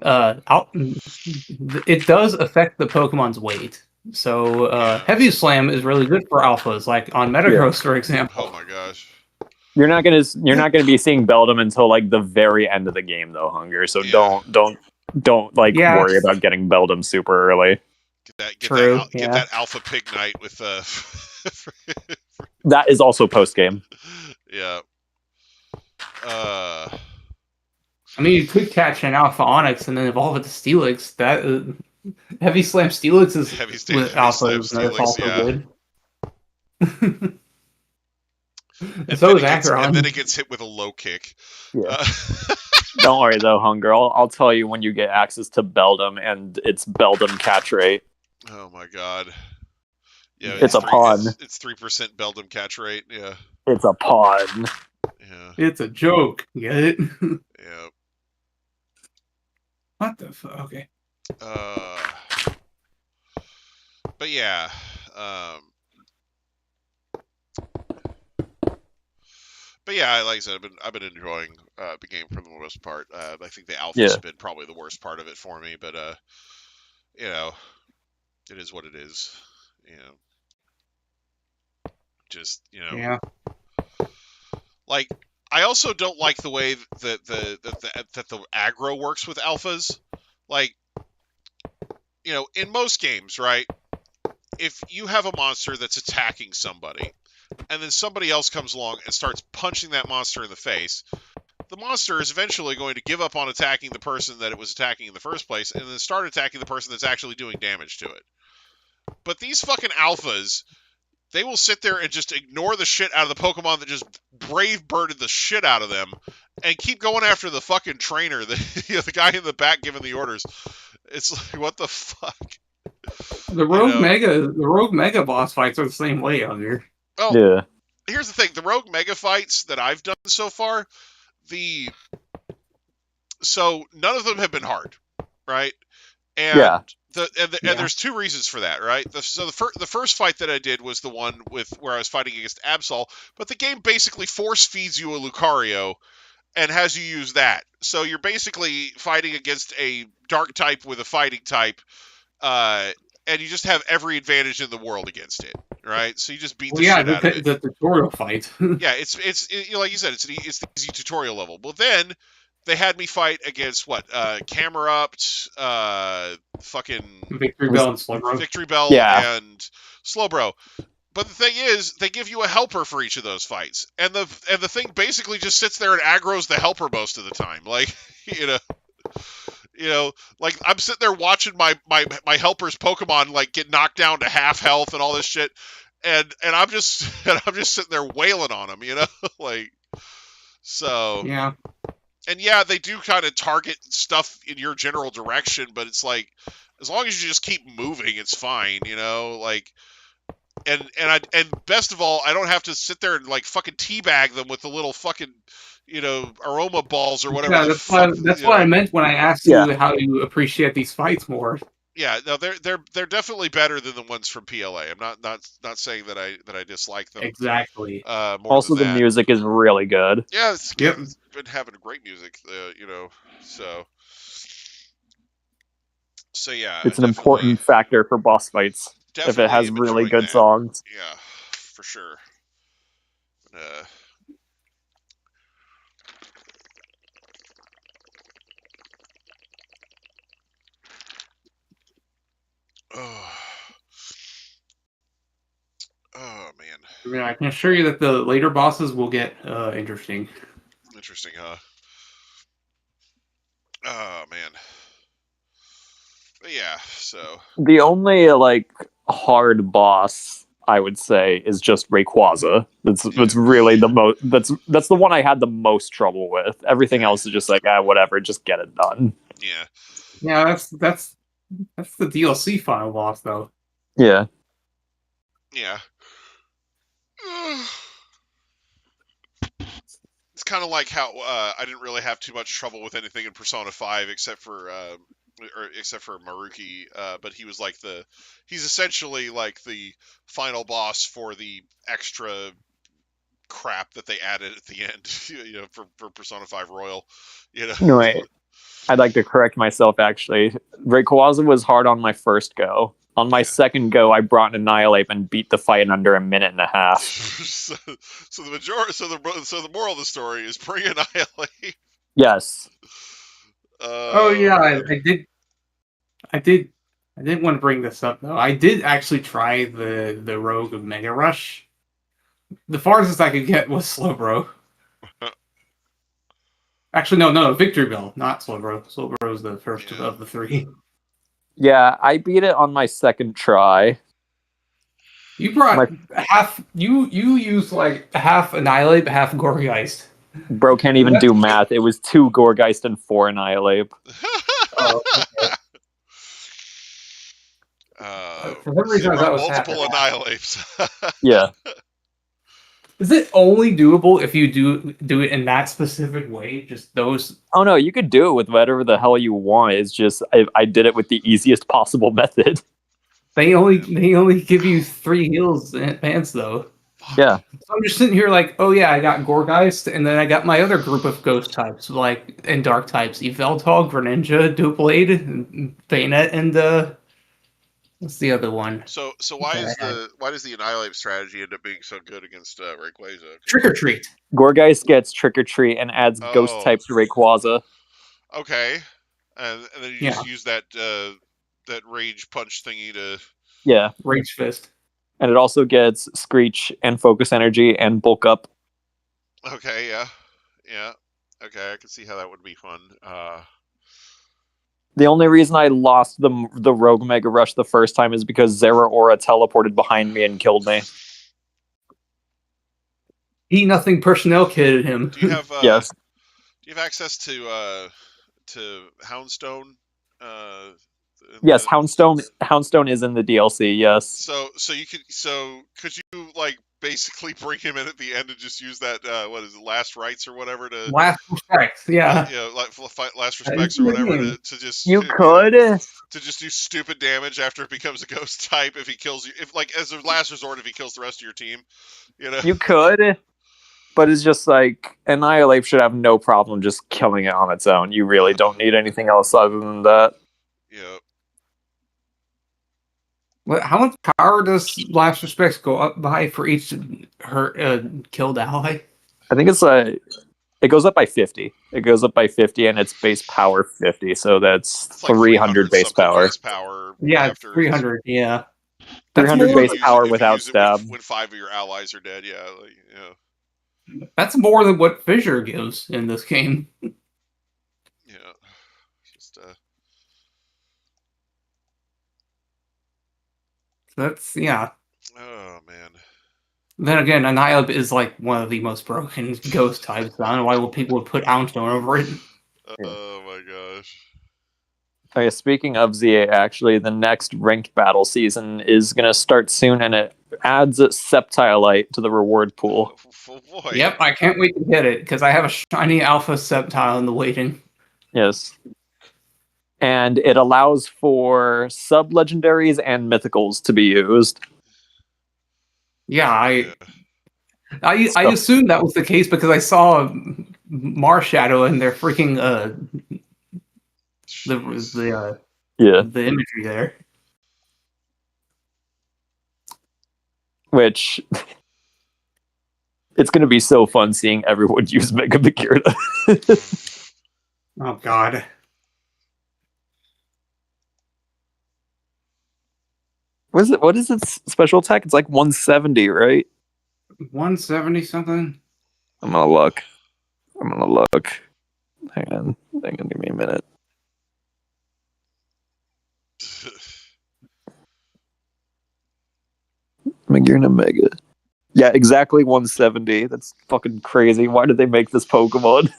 It does affect the Pokemon's weight. So Heavy Slam is really good for alphas, like on Metagross, for example. Oh my gosh. You're not gonna be seeing Beldum until like the very end of the game though, Hunger. So don't worry about getting Beldum super early. Get that Alpha Pignite with that is also post game. Yeah. I mean, you could catch an Alpha Onyx and then evolve it to Steelix. That Heavy Slam Steelix is with Alpha is also good. So is Acheron. And then it gets hit with a low kick. Yeah. Don't worry though, Hunger. I'll tell you when you get access to Beldum and its Beldum catch rate. Oh my god. Yeah, it's a pawn. It's 3% Beldum catch rate. Yeah. It's a pawn. Yeah. It's a joke. Get it? Yeah. What the fuck? Okay. But yeah. But yeah, like I said, I've been enjoying the game for the most part. I think the alpha's been probably the worst part of it for me, but you know, it is what it is. You know. Just, you know. Yeah. Like, I also don't like the way that the aggro works with alphas. Like, you know, in most games, right? if you have a monster that's attacking somebody, and then somebody else comes along and starts punching that monster in the face, the monster is eventually going to give up on attacking the person that it was attacking in the first place, and then start attacking the person that's actually doing damage to it. But these fucking alphas, they will sit there and just ignore the shit out of the Pokemon that just brave birded the shit out of them, and keep going after the fucking trainer, the guy in the back giving the orders. It's like, what the fuck? The Rogue Mega boss fights are the same way out here. Oh, Yeah. Here's the thing: the Rogue Mega fights that I've done so far, so none of them have been hard, right? And Yeah. And there's two reasons for that, right? So the first fight that I did was the one where I was fighting against Absol, but the game basically force feeds you a Lucario and has you use that. So you're basically fighting against a dark type with a fighting type, and you just have every advantage in the world against it, right? So you just beat the shit out of it. The tutorial fight. Yeah, it's like you said, it's the easy tutorial level. Well, then they had me fight against Camerupt, fucking Victory Bell and Slowbro. Victory Bell and Slowbro. But the thing is, they give you a helper for each of those fights, and the thing basically just sits there and aggroes the helper most of the time. Like, like I'm sitting there watching my helper's Pokemon like get knocked down to half health and all this shit, and I'm just sitting there wailing on them, like, so yeah. And yeah, they do kind of target stuff in your general direction, but it's like, as long as you just keep moving, it's fine, like, and best of all, I don't have to sit there and like fucking teabag them with the little fucking, aroma balls or whatever. Yeah, that's what I meant when I asked you how you appreciate these fights more. Yeah, no, they're definitely better than the ones from PLA. I'm not saying that I dislike them. Exactly. More also, the music is really good. Yeah, it's been having great music. So yeah, it's an important factor for boss fights if it has really good songs. Yeah, for sure. Oh man. I mean, I can assure you that the later bosses will get interesting. Interesting, huh? Oh man. But yeah, so the only hard boss I would say is just Rayquaza. That's really the most. That's the one I had the most trouble with. Everything else is just like whatever, just get it done. Yeah. Yeah, that's the DLC final boss though. Yeah. Yeah. It's kind of like how I didn't really have too much trouble with anything in Persona 5 except for Maruki, but he was he's essentially like the final boss for the extra crap that they added at the end, for Persona 5 Royal, No, wait. I'd like to correct myself, actually. Rayquaza was hard on my first go. On my second go, I brought an Annihilate and beat the fight in under a minute and a half. so the moral of the story is bring Annihilate. Yes. Oh yeah, I did want to bring this up though. I did actually try the Rogue of Mega Rush. The farthest I could get was Slowbro. Actually, no, Victory Bell, not Slowbro. Slowbro is the first of the three. Yeah, I beat it on my second try. You brought half. You used like half Annihilate, half Gourgeist. Bro can't even do math. It was 2 Gourgeist and 4 Annihilate. Oh, okay. For some reason, that was multiple Annihilates. Yeah. Is it only doable if you do it in that specific way? Just those? Oh no, you could do it with whatever the hell you want. It's just I did it with the easiest possible method. They only give you 3 heals in advance though. Yeah. So I'm just sitting here like, oh yeah, I got Gourgeist, and then I got my other group of ghost types, and dark types: Yveltal, Greninja, Doublade, Bayonet, and what's the other one? So why does the Annihilate strategy end up being so good against Rayquaza? Trick or Treat. Gourgeist gets Trick or Treat and adds ghost types to Rayquaza. Okay, and then you just use that rage punch thingy to. Yeah. Rage Fist. And it also gets Screech and Focus Energy and Bulk Up. Okay, yeah. Yeah. Okay, I can see how that would be fun. The only reason I lost the Rogue Mega Rush the first time is because Zeraora teleported behind me and killed me. Nothing personnel kitted him. Do you have Yes. Do you have access to Houndstone? Yes, Houndstone is in the DLC, yes. So could you like basically bring him in at the end and just use that what is it, last rites or whatever to Last Respect, yeah. like fight last respects or whatever to just You could to just do stupid damage after it becomes a ghost type if he kills you, if like as a last resort if he kills the rest of your team, you know. You could, but it's just like Annihilate should have no problem just killing it on its own. You really don't need anything else other than that. Yeah. How much power does Last Respects go up by for each killed ally? I think it goes up by 50. It goes up by 50 and it's base power 50, so that's It's like 300 base power. Yeah, it's 300, yeah. 300 more base power without stab. When 5 of your allies are dead, yeah. Like, yeah. That's more than what Fissure gives in this game. Yeah. Just That's, yeah. Oh, man. Then again, Annihilate is like one of the most broken ghost types. I don't know why people would put Houndstone over it. Oh my gosh. Oh yeah, speaking of ZA, actually, the next ranked battle season is going to start soon, and it adds Septilite to the reward pool. Oh, boy. Yep, I can't wait to get it, because I have a shiny Alpha Septile in the waiting. Yes. And it allows for sub-legendaries and mythicals to be used. Yeah, I assumed that was the case because I saw Marshadow and their freaking the imagery there. Which it's going to be so fun seeing everyone use Mega Bagirta. Oh god. What is its special attack? It's like 170, right? 170 something? I'm gonna look. Hang on, give me a minute. Magirna Mega. Yeah, exactly 170. That's fucking crazy. Why did they make this Pokemon?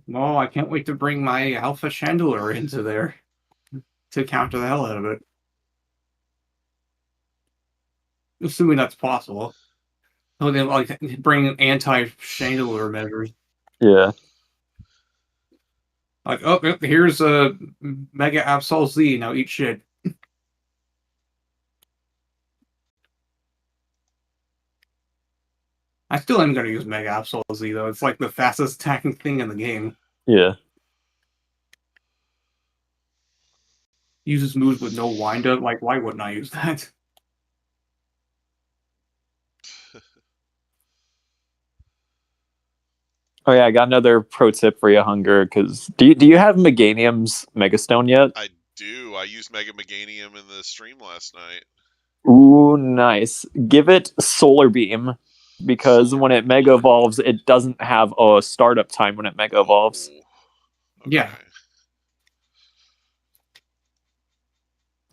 Well, I can't wait to bring my Alpha Chandelure into there to counter the hell out of it. Assuming that's possible. Oh, they like bring anti-Chandelure measures. Yeah. Like, oh, here's a Mega Absol Z. Now eat shit. I still am going to use Mega Absol Z, though. It's like the fastest attacking thing in the game. Yeah. Uses moves with no wind-up. Like, why wouldn't I use that? Oh yeah, I got another pro tip for you, Hunger. Because do you have Meganium's Megastone yet? I do. I used Mega Meganium in the stream last night. Ooh, nice. Give it Solar Beam, because when it Mega Evolves, it doesn't have a startup time when it Mega Evolves. Okay. Yeah.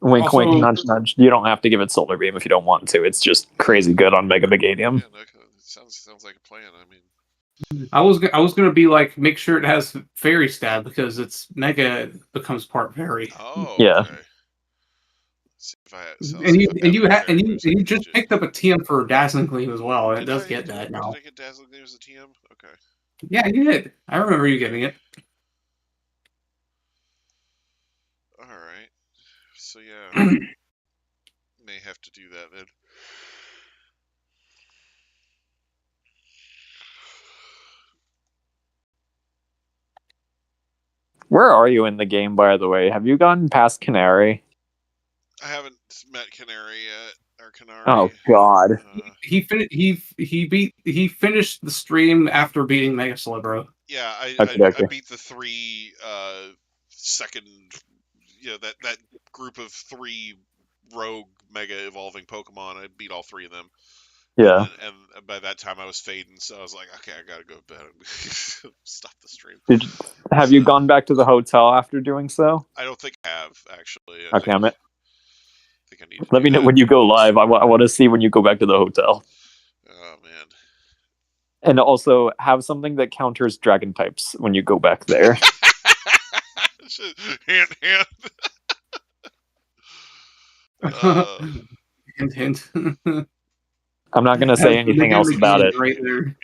Wink, Also, wink, nudge, nudge. You don't have to give it Solar Beam if you don't want to. It's just crazy good on Mega Meganium. Yeah, sounds like a plan. I mean, I was gonna be like, make sure it has Fairy Stab because its Mega becomes part Fairy. oh Yeah. Okay. See if I, And you just picked up a TM for Dazzling Gleam as well, and it does get that now. Did I get Dazzling Gleam as a TM? Okay. Yeah, you did. I remember you getting it. All right. So yeah, may have to do that then. Where are you in the game, by the way? Have you gotten past Canary? I haven't met Canary yet, or Canary. Oh God. He finished the stream after beating Mega Celebro. Yeah, I beat the 3 second, that group of 3 rogue mega evolving Pokemon. I beat all 3 of them. Yeah. And by that time I was fading, so I was like, okay, I gotta go to bed. Stop the stream. Have you gone back to the hotel after doing so? I don't think I have, actually. Okay, I think I need to let me know when you go live. I want to see when you go back to the hotel. Oh, man. And also have something that counters dragon types when you go back there. Hint, hint. Hint, hint. I'm not going to say anything else about it. Right there.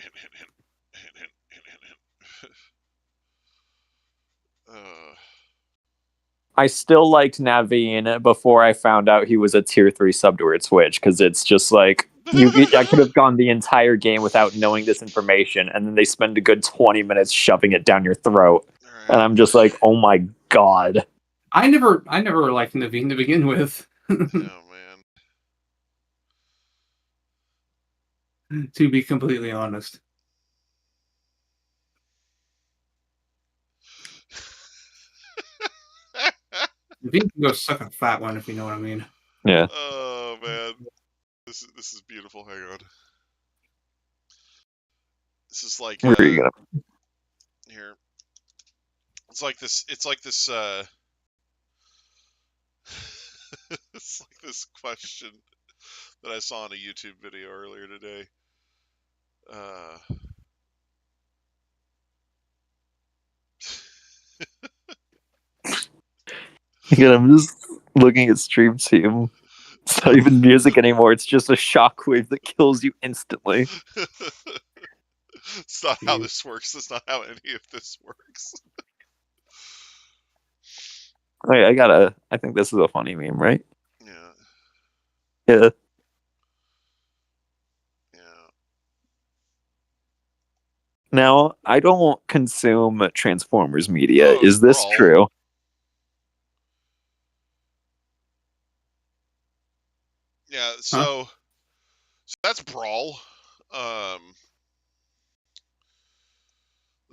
I still liked Naveen before I found out he was a tier 3 subdued switch, because it's just like I could have gone the entire game without knowing this information, and then they spend a good 20 minutes shoving it down your throat. Right. And I'm just like, oh my god. I never liked Naveen to begin with. Oh, man. To be completely honest. Naveen can go suck a fat one, if you know what I mean. Yeah. Oh, man. This is beautiful. Hang on. This is like Where are you gonna... here. It's like this it's like this question that I saw in a YouTube video earlier today. Again, I'm just looking at Stream Team. It's not even music anymore. It's just a shockwave that kills you instantly. It's not how this works. That's not how any of this works. Wait, I think this is a funny meme, right? Yeah. Yeah. Yeah. Now, I don't consume Transformers media. Is this Brawl. true? Yeah, so that's Brawl. Let's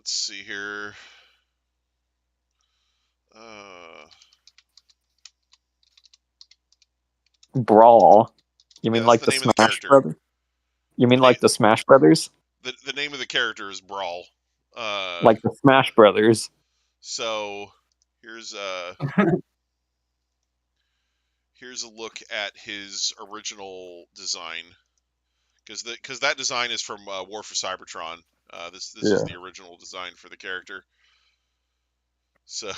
see here. Brawl? You mean like the name of the Smash character. Brothers? You mean like the Smash Brothers? The name of the character is Brawl. Like the Smash Brothers. So here's here's a look at his original design, because that design is from War for Cybertron. This is the original design for the character. So,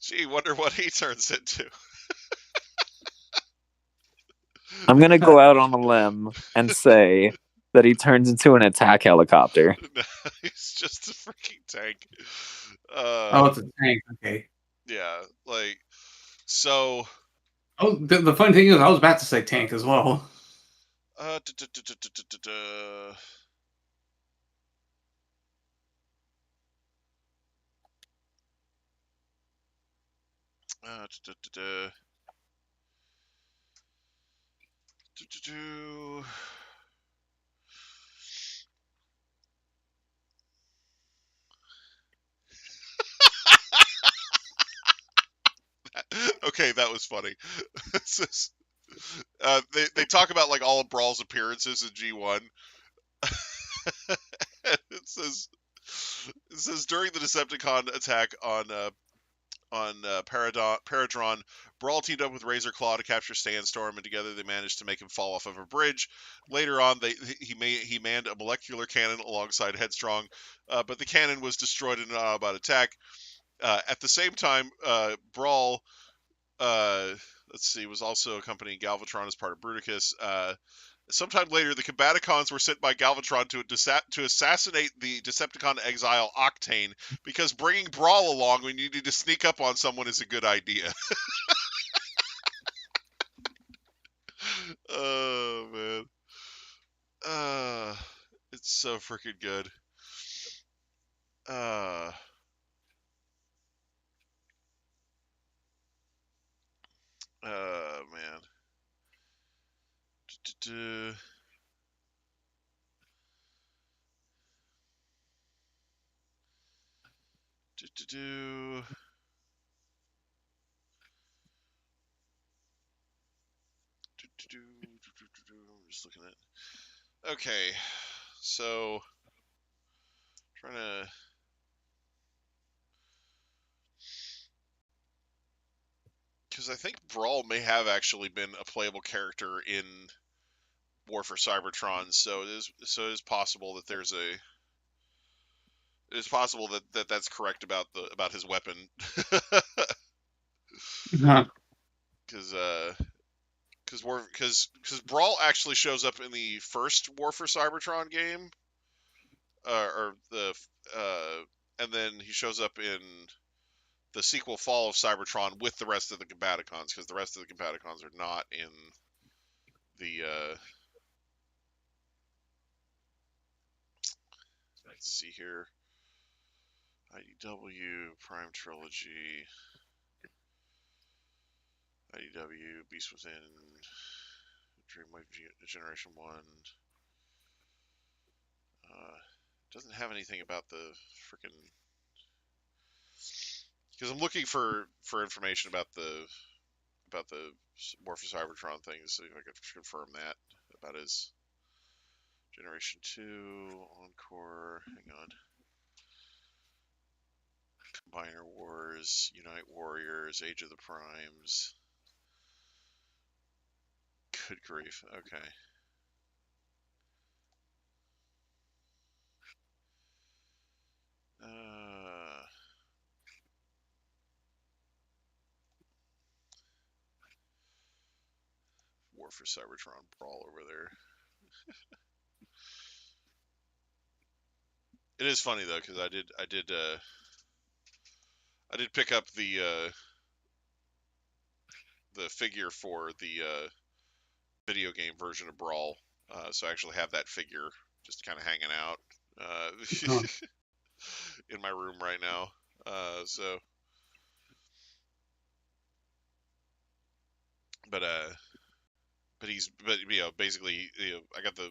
gee, wonder what he turns into. I'm gonna go out on a limb and say that he turns into an attack helicopter. No, he's just a freaking tank. Oh, it's a tank. Okay. Yeah, like so. Oh, the funny thing is, I was about to say tank as well. Okay, that was funny. They talk about like all of Brawl's appearances in G1. it says during the Decepticon attack on Paradron, Brawl teamed up with Razor Claw to capture Sandstorm, and together they managed to make him fall off of a bridge. Later on, he manned a molecular cannon alongside Headstrong, but the cannon was destroyed in an autobot attack. At the same time, Brawl, was also accompanying Galvatron as part of Bruticus. Sometime later, the Combaticons were sent by Galvatron to assassinate the Decepticon exile Octane, because bringing Brawl along when you need to sneak up on someone is a good idea. Oh, man. It's so freaking good. Man. I'm just looking at. Okay, so trying to. Because I think Brawl may have actually been a playable character in War for Cybertron, so it is possible that there's a. It is possible that that's correct about his weapon. Huh. Because Brawl actually shows up in the first War for Cybertron game, and then he shows up in the sequel Fall of Cybertron with the rest of the Combaticons, because the rest of the Combaticons are not in the. Let's see here. IDW Prime Trilogy. IDW Beast Within. Dreamwave Generation 1. Doesn't have anything about the freaking. Because I'm looking for information about the War for Cybertron thing to see if I could confirm that about his Generation 2 Encore. Hang on. Combiner Wars, Unite Warriors, Age of the Primes. Good grief. Okay. War for Cybertron Brawl over there. It is funny though, because I did pick up the figure for the video game version of Brawl, so I actually have that figure just kind of hanging out in my room right now. Basically, I got the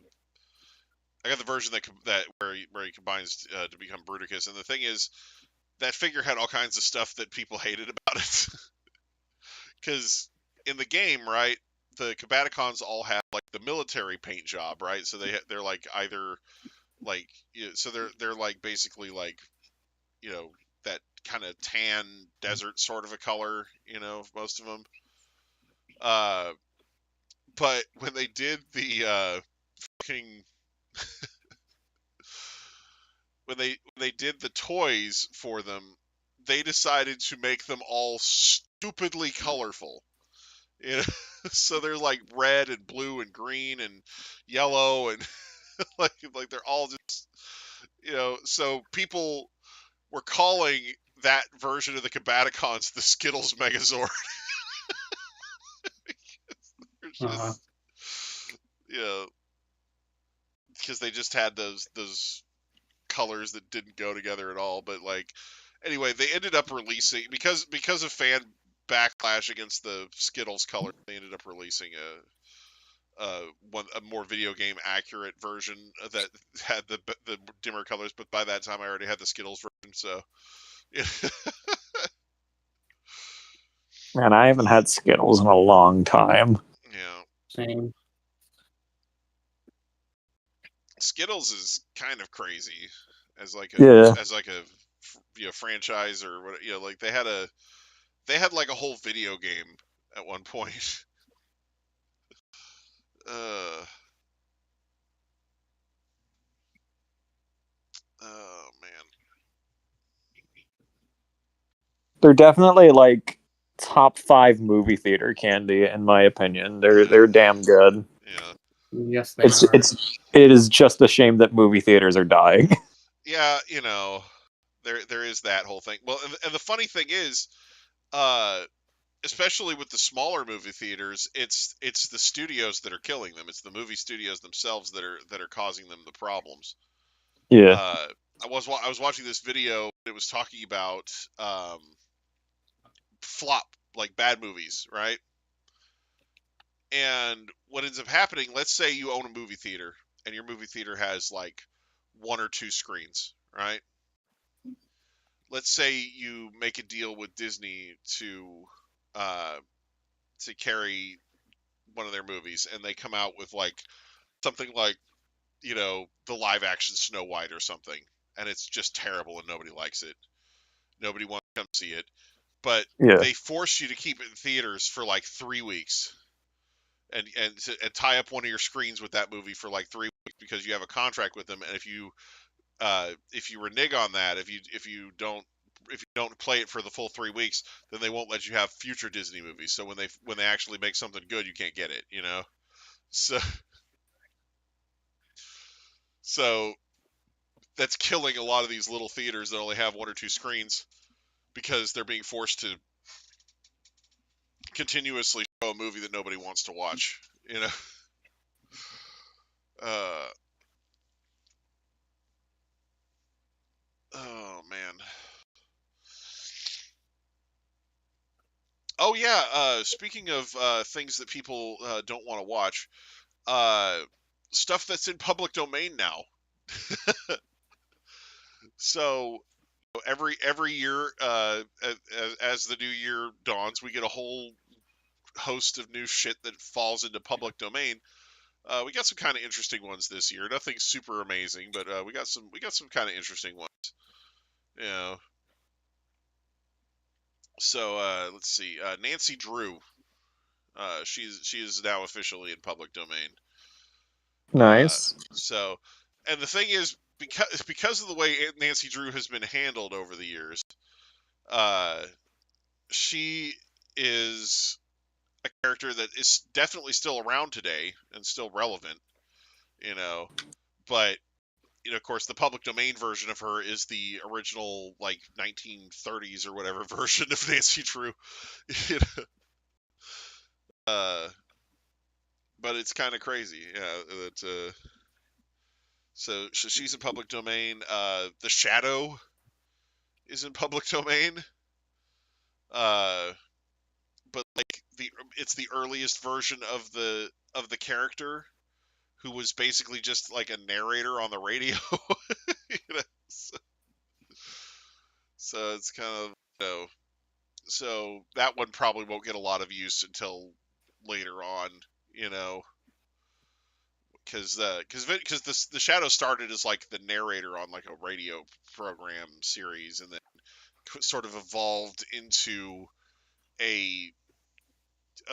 version that where he combines to become Bruticus, and the thing is, that figure had all kinds of stuff that people hated about it, because in the game, right, the Combaticons all have like the military paint job, right? So they're like either like, so they're like basically like, that kind of tan desert sort of a color, most of them. But when they did the fucking when they did the toys for them, they decided to make them all stupidly colorful. So they're like red and blue and green and yellow and like they're all just, so people were calling that version of the Combaticons the Skittles Megazord. It's just, because they just had those colors that didn't go together at all. But like, anyway, they ended up releasing, because of fan backlash against the Skittles color, they ended up releasing a more video game accurate version that had the dimmer colors. But by that time, I already had the Skittles version, so. Man, I haven't had Skittles in a long time. Yeah. Same. Skittles is kind of crazy as like a franchise or what, like they had like a whole video game at one point. Oh man. They're definitely like top 5 movie theater candy, in my opinion. They're damn good. Yeah. Yes, they are. It is just a shame that movie theaters are dying. Yeah, there is that whole thing. Well, and the funny thing is, especially with the smaller movie theaters, it's the studios that are killing them. It's the movie studios themselves that are causing them the problems. Yeah. I was watching this video. It was talking about flop, like bad movies, right? And what ends up happening, let's say you own a movie theater and your movie theater has like 1 or 2 screens, right? Let's say you make a deal with Disney to carry one of their movies, and they come out with like something like, you know, the live action Snow White or something, and it's just terrible and nobody likes it. Nobody wants to come see it, but Yeah. they force you to keep it in theaters for like 3 weeks. And tie up one of your screens with that movie for like 3 weeks because you have a contract with them, and if you renege on that, if you don't play it for the full 3 weeks, then they won't let you have future Disney movies. So when they actually make something good, you can't get it, you know. So that's killing a lot of these little theaters that only have 1 or 2 screens because they're being forced to continuously show a movie that nobody wants to watch, you know. Oh man. Oh yeah. Speaking of things that people don't want to watch, stuff that's in public domain now. So every year, as the new year dawns, we get a whole host of new shit that falls into public domain. We got some kind of interesting ones this year. Nothing super amazing, but we got some kind of interesting ones. You know. So let's see. Nancy Drew. She is now officially in public domain. Nice. So, and the thing is, because of the way Nancy Drew has been handled over the years, she is a character that is definitely still around today and still relevant, you know. But you know, of course, the public domain version of her is the original, like 1930s or whatever version of Nancy Drew. You know? But it's kind of crazy, yeah. That so she's in public domain. The Shadow is in public domain. But like it's the earliest version of the character, who was basically just like a narrator on the radio. You know? So it's kind of, you know, so that one probably won't get a lot of use until later on, you know, because the Shadow started as like the narrator on like a radio program series, and then sort of evolved into a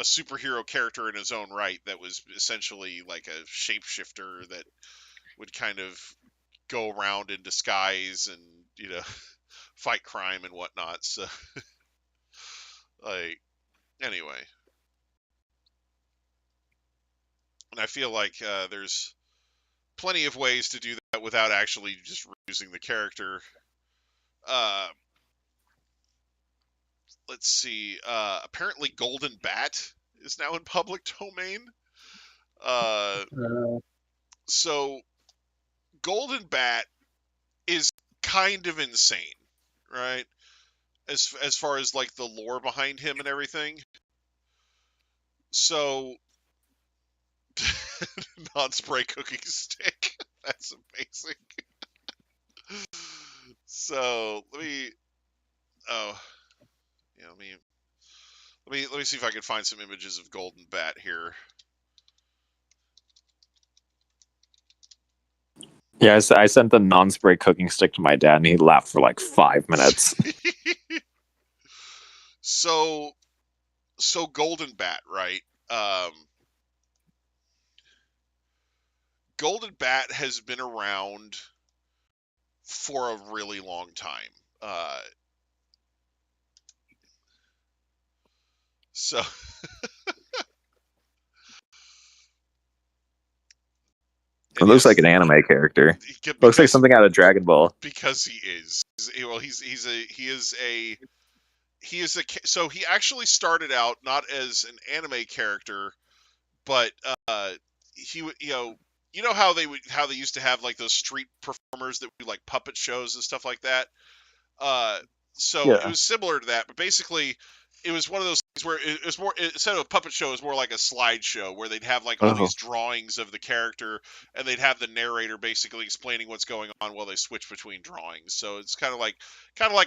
superhero character in his own right that was essentially like a shapeshifter that would kind of go around in disguise and, you know, fight crime and whatnot. So like, anyway, and I feel like there's plenty of ways to do that without actually just reusing the character. Let's see. Apparently, Golden Bat is now in public domain. So Golden Bat is kind of insane, right? As far as like the lore behind him and everything. So non-spray cooking stick. That's amazing. So let me see if I can find some images of Golden Bat here. Yeah, I sent the non-spray cooking stick to my dad, and he laughed for like 5 minutes. So Golden Bat, right? Golden Bat has been around for a really long time. So It looks like an anime character. Looks like something out of Dragon Ball. Because he is. Well, so he actually started out not as an anime character, but he would, you know how they used to have like those street performers that would do like puppet shows and stuff like that. So Yeah. it was similar to that, but basically it was one of those things where it was more, instead of a puppet show, it was more like a slideshow where they'd have like all these drawings of the character, and they'd have the narrator basically explaining what's going on while they switch between drawings. So it's kind of like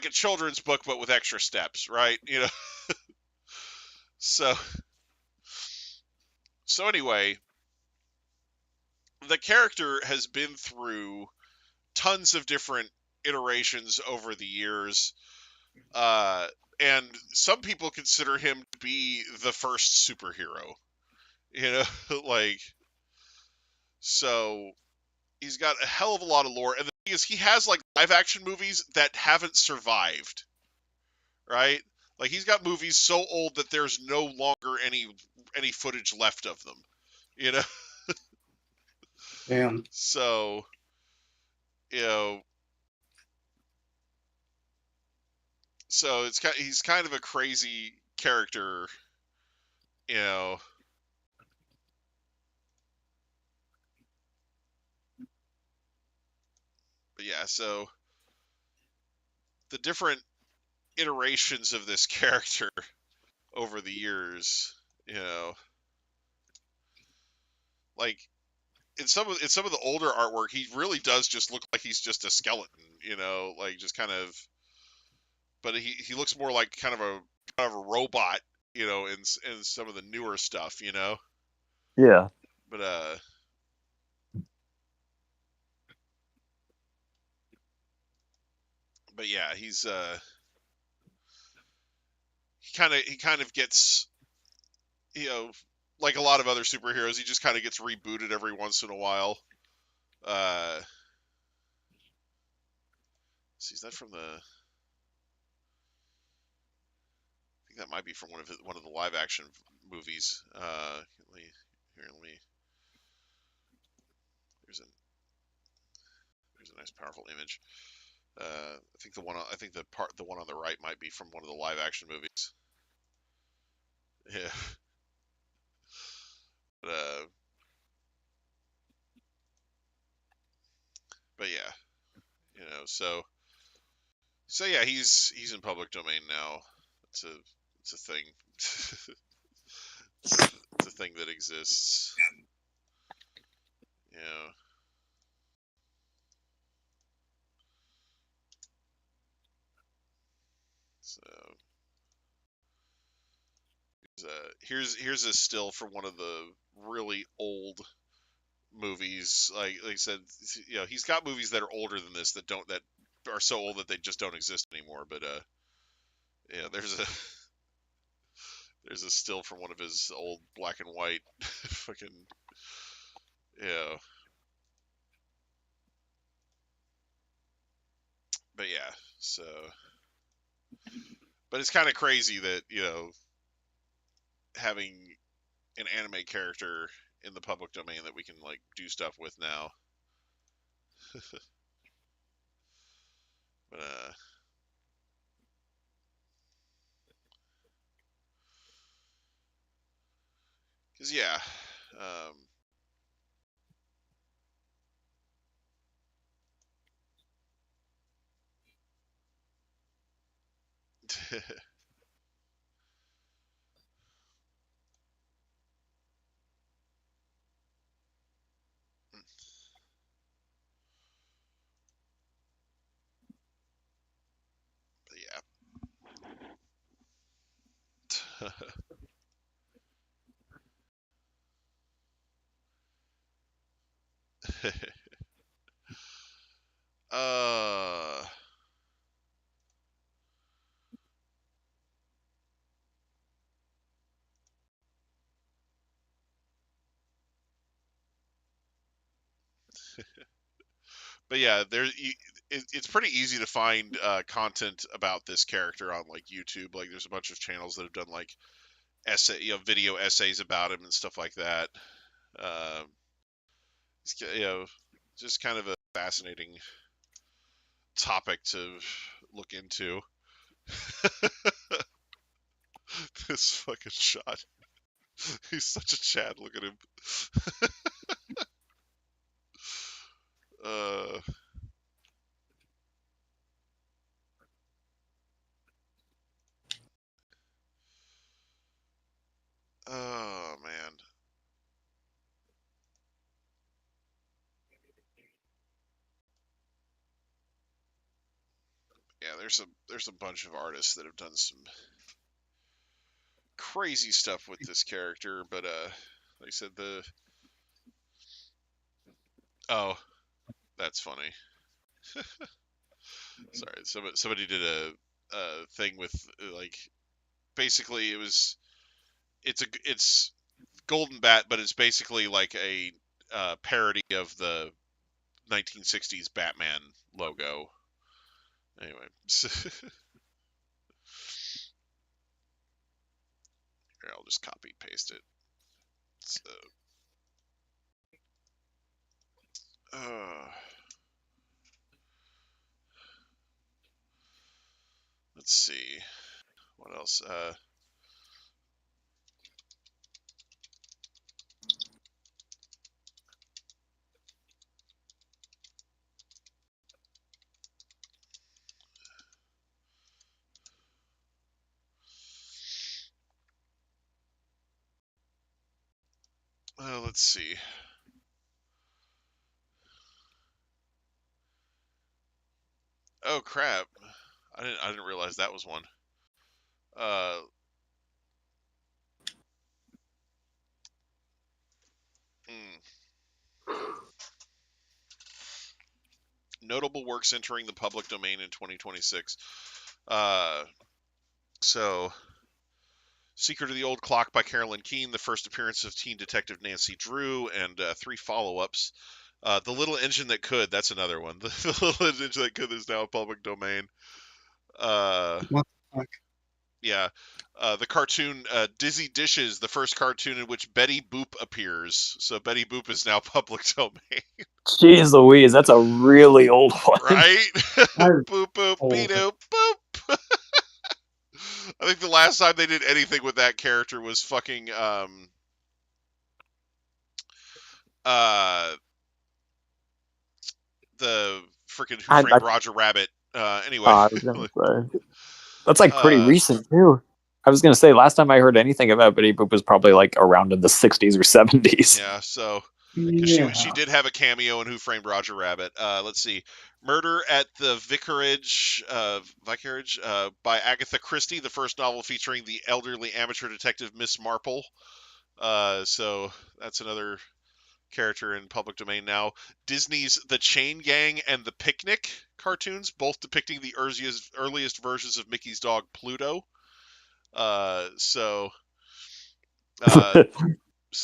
a children's book, but with extra steps, right? You know. So So anyway, the character has been through tons of different iterations over the years, and some people consider him to be the first superhero. You know, like, so he's got a hell of a lot of lore, and the thing is, he has like live action movies that haven't survived, right? Like, he's got movies so old that there's no longer any footage left of them, you know. Damn. So, you know, so he's kind of a crazy character, you know. But yeah, so the different iterations of this character over the years, you know, like in some of the older artwork, he really does just look like he's just a skeleton, you know, like just kind of. But he looks more like kind of a robot, you know, in some of the newer stuff, you know. Yeah. But yeah, he kind of gets, you know, like a lot of other superheroes, he just kind of gets rebooted every once in a while. See, is that from the? I think that might be from one of the live action movies. Let me. There's a nice powerful image. I think the one on the right might be from one of the live action movies. Yeah. But, but yeah, you know, so yeah, he's in public domain now. It's a thing. It's a thing that exists. You know. So here's a still from one of the really old movies. Like I said, you know, he's got movies that are older than this that are so old that they just don't exist anymore. But yeah, there's a still from one of his old black and white fucking, yeah. But yeah, so, but it's kind of crazy that, you know, having an anime character in the public domain that we can like do stuff with now. But cause yeah, um, but yeah. uh, but yeah, it's pretty easy to find content about this character on like YouTube. Like, there's a bunch of channels that have done like video essays about him and stuff like that. Um, you know, just kind of a fascinating topic to look into. This fucking shot. He's such a Chad. Look at him. uh, oh man. Yeah, there's a bunch of artists that have done some crazy stuff with this character, but They said the. Oh, that's funny. Sorry, somebody did a thing with like basically it's Golden Bat, but it's basically like a parody of the 1960s Batman logo. Anyway, here I'll just copy paste it. So, let's see what else. Let's see. Oh crap! I didn't realize that was one. Notable works entering the public domain in 2026. So, Secret of the Old Clock by Carolyn Keene, the first appearance of teen detective Nancy Drew, and 3 follow-ups. The Little Engine That Could, that's another one. The Little Engine That Could is now a public domain. What the fuck? Yeah. The cartoon Dizzy Dishes, the first cartoon in which Betty Boop appears. So Betty Boop is now public domain. Jeez Louise, that's a really old one. Right? That is Boop, boop, old. be-doop, boop. I think the last time they did anything with that character was fucking the freaking Who Framed Roger Rabbit. Anyway, I was gonna say. That's like pretty recent too. I was gonna say last time I heard anything about Betty Boop was probably like around in the 60s or 70s. Yeah, so Yeah. she did have a cameo in Who Framed Roger Rabbit. Let's see, Murder at the Vicarage by Agatha Christie, the first novel featuring the elderly amateur detective Miss Marple. So that's another character in public domain now. Disney's The Chain Gang and The Picnic cartoons, both depicting the earliest versions of Mickey's dog Pluto. So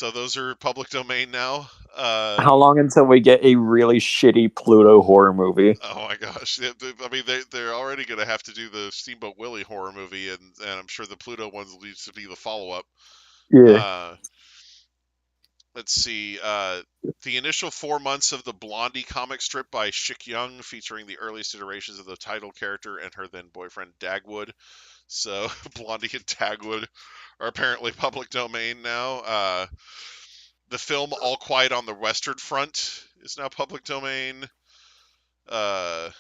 those are public domain now. How long until we get a really shitty Pluto horror movie? Oh my gosh! I mean, they're already going to have to do the Steamboat Willie horror movie, and I'm sure the Pluto ones needs to be the follow-up. Yeah. Let's see. The initial 4 months of the Blondie comic strip by Shik Young, featuring the earliest iterations of the title character and her then boyfriend Dagwood. So Blondie and Dagwood are apparently public domain now. The film All Quiet on the Western Front is now public domain. Let's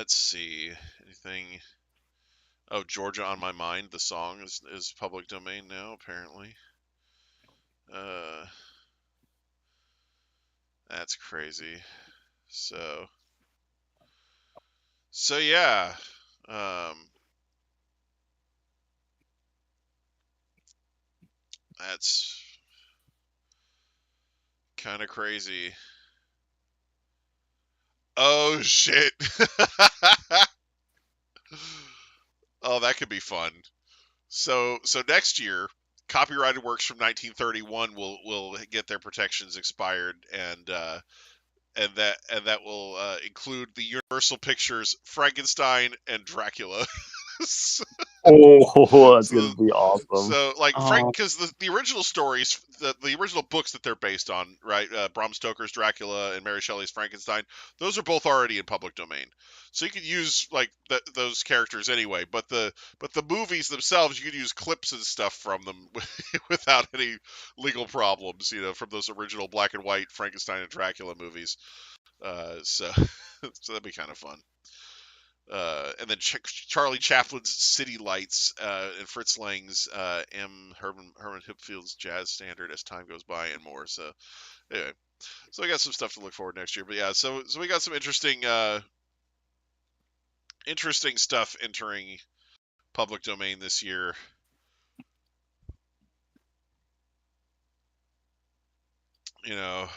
see. Anything? Oh, Georgia on My Mind, the song is public domain now, apparently. That's crazy. So yeah. That's kind of crazy. Oh shit. Oh, that could be fun. So next year, copyrighted works from 1931 will get their protections expired, and that will include the Universal Pictures Frankenstein and Dracula. Oh, that's gonna be awesome. So, like, because the original stories, the original books that they're based on, right? Bram Stoker's Dracula and Mary Shelley's Frankenstein, those are both already in public domain. So you could use like those characters anyway. But the movies themselves, you could use clips and stuff from them without any legal problems. You know, from those original black and white Frankenstein and Dracula movies. So that'd be kind of fun. And then Charlie Chaplin's City Lights and Fritz Lang's Herman Hipfield's Jazz Standard As Time Goes By, and more. So anyway, so we got some stuff to look forward next year. But yeah, so we got some interesting stuff entering public domain this year. You know,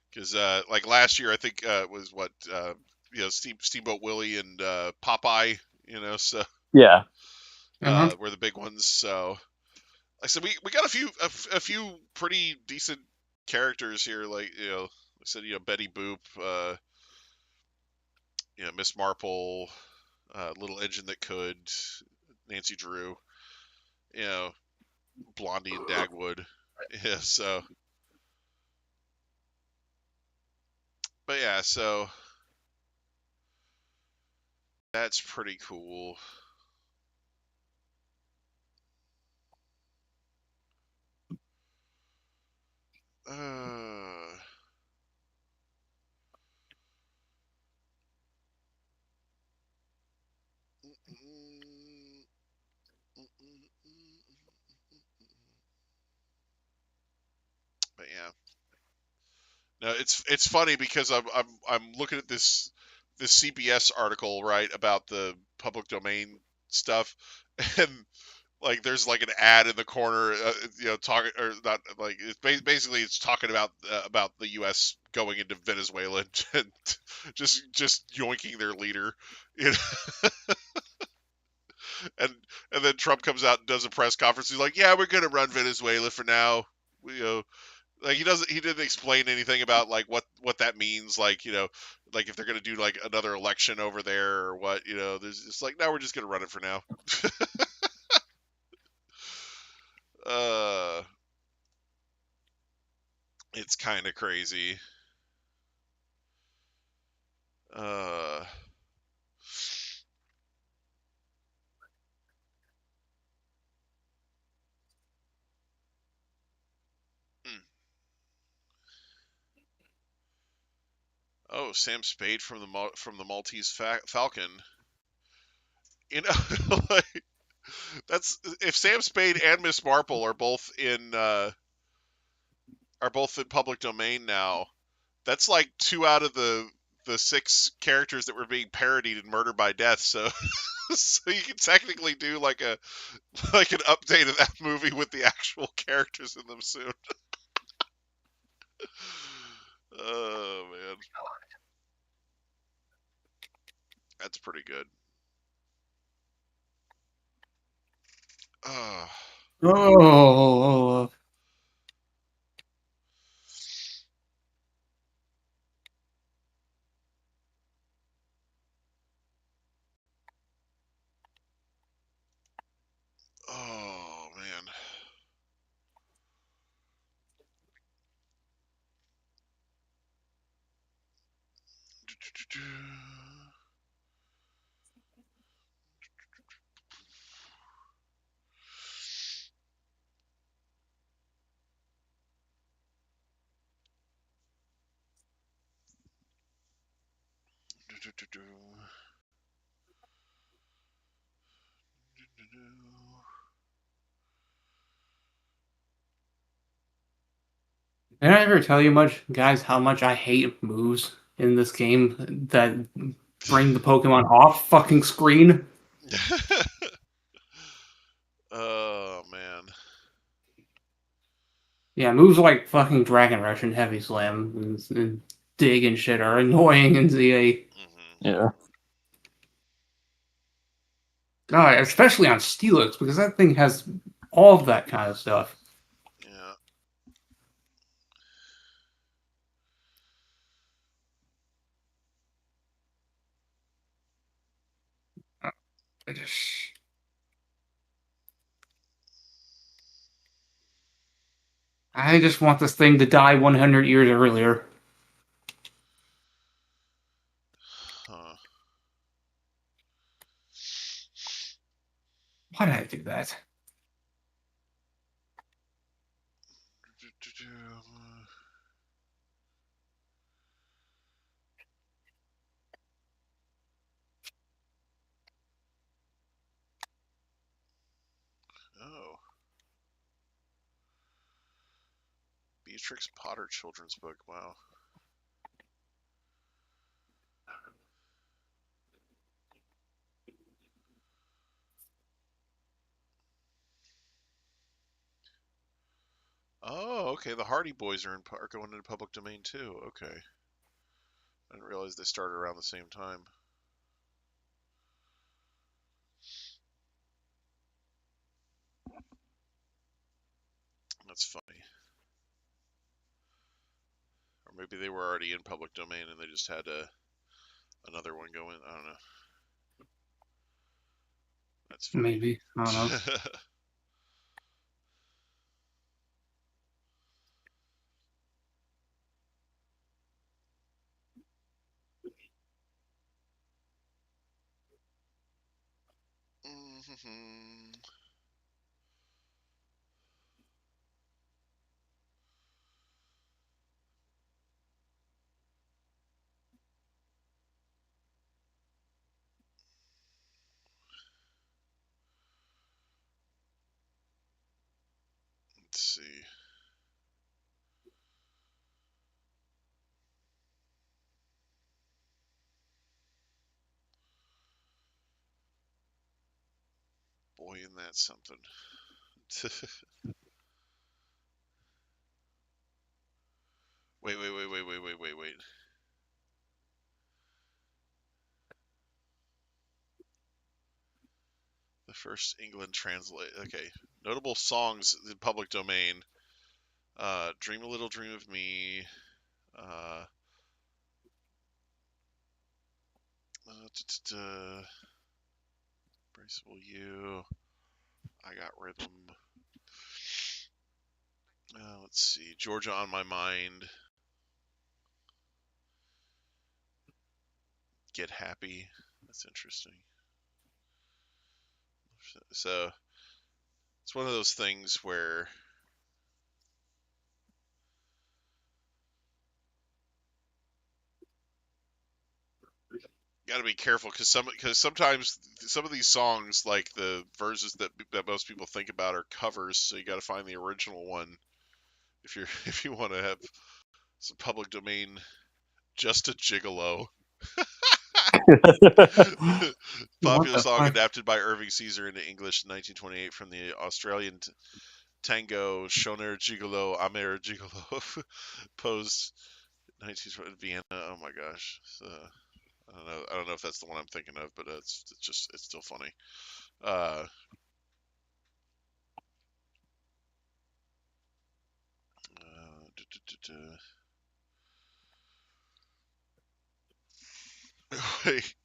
because like last year I think was what Steamboat Willie and Popeye. So Yeah. were the big ones. So like I said, we got a few pretty decent characters here. Like I said, Betty Boop, Miss Marple, Little Engine That Could, Nancy Drew, Blondie and Dagwood. Yeah, so. But yeah, so that's pretty cool. But yeah, no, it's funny because I'm looking at this CBS article, right, about the public domain stuff, and like there's like an ad in the corner, talking, or not, like it's basically it's talking about the U.S. going into Venezuela and just yoinking their leader, and then Trump comes out and does a press conference. He's like, "Yeah, we're gonna run Venezuela for now." Like he didn't explain anything about like what that means. Like like if they're gonna do like another election over there or what. There's just like, no, we're just gonna run it for now. uh, it's kind of crazy. Uh. hmm. Oh, Sam Spade from the Maltese Falcon. Like, that's if Sam Spade and Miss Marple are both in public domain now. That's like 2 out of the 6 characters that were being parodied in Murder by Death. So so you can technically do like an update of that movie with the actual characters in them soon. Oh man, that's pretty good. Oh. Oh. Oh man. Did I ever tell you much, guys, how much I hate moves in this game that bring the Pokemon off fucking screen? Oh man. Yeah, moves like fucking Dragon Rush and Heavy Slam and Dig and shit are annoying in ZA. Mm-hmm. Yeah. God, especially on Steelix, because that thing has all of that kind of stuff. Yeah. I just want this thing to die 100 years earlier. Huh. Why did I do that? Oh. Beatrix Potter children's book. Wow. Oh, okay. The Hardy Boys are going into public domain too. Okay. I didn't realize they started around the same time. That's funny. Or maybe they were already in public domain and they just had another one go in. I don't know. That's funny. Maybe. I don't know. Let's see. Boy, isn't that something. Wait. The first England translate. Okay. Notable songs in public domain. Dream a Little Dream of Me. Braceable You. I Got Rhythm. Let's see. Georgia on My Mind. Get Happy. That's interesting. So it's one of those things where got to be careful because sometimes some of these songs, like the verses that most people think about, are covers. So you got to find the original one if you want to have some public domain. Just a Gigolo. Popular song adapted by Irving Caesar into English in 1928 from the Australian tango Shoner Gigolo, Amer Gigolo, posed 1920 Vienna. Oh my gosh. I don't know if that's the one I'm thinking of, but it's still funny. Wait.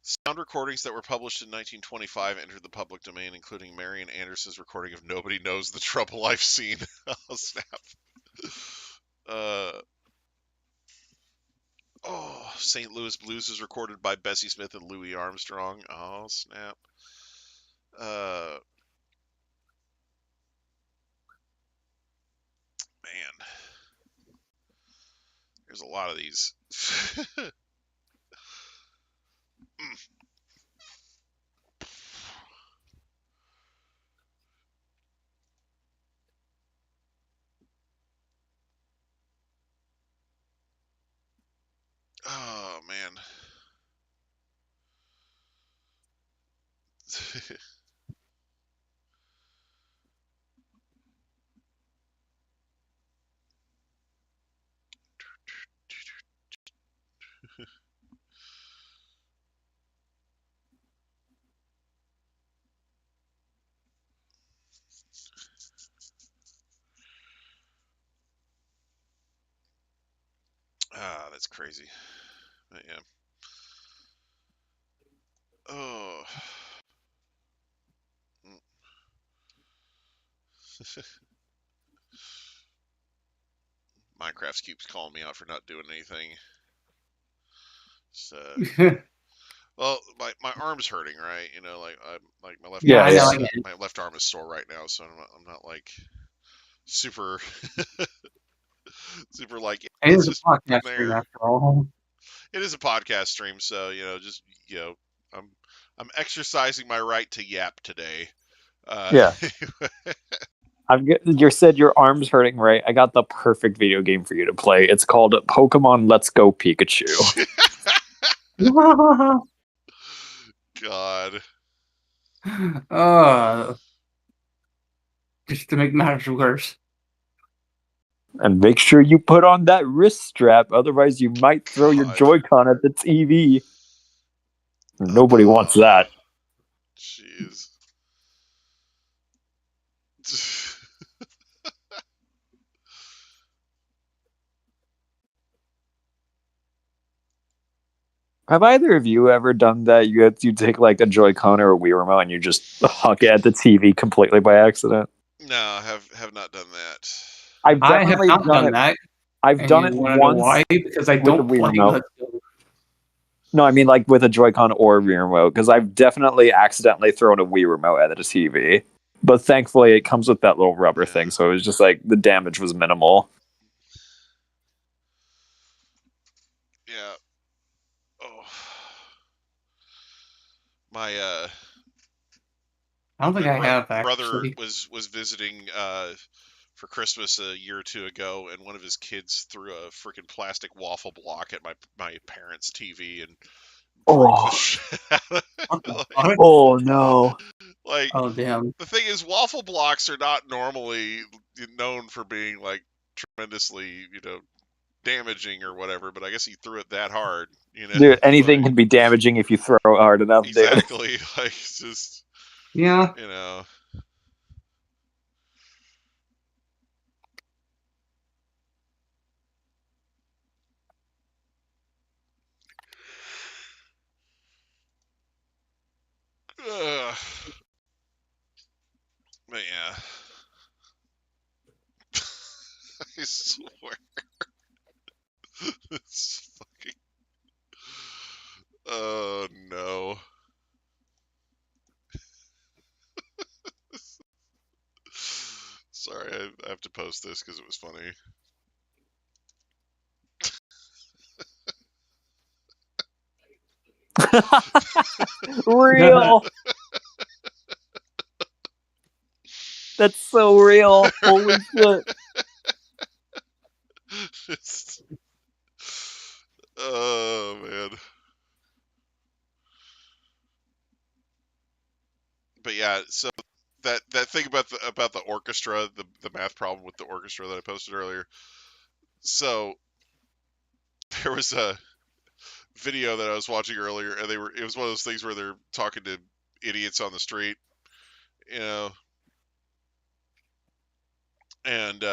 Sound recordings that were published in 1925 entered the public domain, including Marian Anderson's recording of Nobody Knows the Trouble I've Seen. Oh, snap. St. Louis Blues is recorded by Bessie Smith and Louis Armstrong. Oh, snap. Man. There's a lot of these. Oh, man. That's crazy. But yeah. Oh. Minecraft keeps calling me out for not doing anything. So, well, my arm's hurting, right? You know, like my left my left arm is sore right now, so I'm not like super super like. It is a podcast stream after all. It is a podcast stream, so just I'm exercising my right to yap today. Yeah. You said your arm's hurting, right? I got the perfect video game for you to play. It's called Pokemon Let's Go Pikachu. God. Just to make matters worse. And make sure you put on that wrist strap, otherwise you might throw your God. Joy-Con at the TV. Nobody wants that. Jeez. Have either of you ever done that? You take like a Joy-Con or a Wii remote and you just huck it at the TV completely by accident? No, have not done that. I've I have definitely not done it. that. I've And done you it want to know once why? Because I with the don't Wii play remote. Gutsy. No, I mean like with a Joy-Con or a Wii remote, because I've definitely accidentally thrown a Wii remote at a TV. But thankfully, it comes with that little rubber thing, so it was just like the damage was minimal. Yeah. Oh. My I don't think I have brother actually. was visiting for Christmas a year or two ago, and one of his kids threw a freaking plastic waffle block at my parents' TV and broke the shit out of What the it. fuck? Oh no! Like, Oh damn! the thing is, waffle blocks are not normally known for being like tremendously, damaging or whatever. But I guess he threw it that hard, Dude, anything like, can be damaging if you throw it hard enough, dude. exactly. Like, it's just, Yeah. But yeah, I swear, it's fucking. Oh no. Sorry, I have to post this because it was funny. Real. That's so real. Holy shit. Oh man. But yeah, so that thing about the orchestra, the math problem with the orchestra that I posted earlier. So there was a video that I was watching earlier, and it was one of those things where they're talking to idiots on the street, you know, and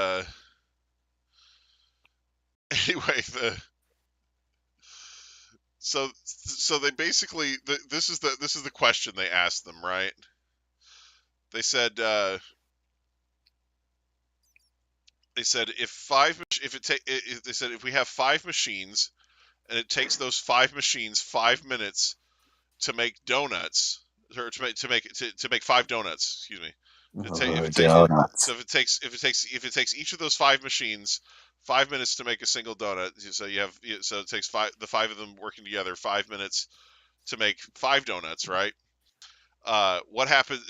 anyway, so they basically this is the question they asked them, right? They said they said if we have 5 machines and it takes those 5 machines 5 minutes to make donuts, or to make 5 donuts, excuse me. Donuts. So if it takes each of those 5 machines 5 minutes to make a single donut, so it takes the five of them working together 5 minutes to make 5 donuts, right? What happens?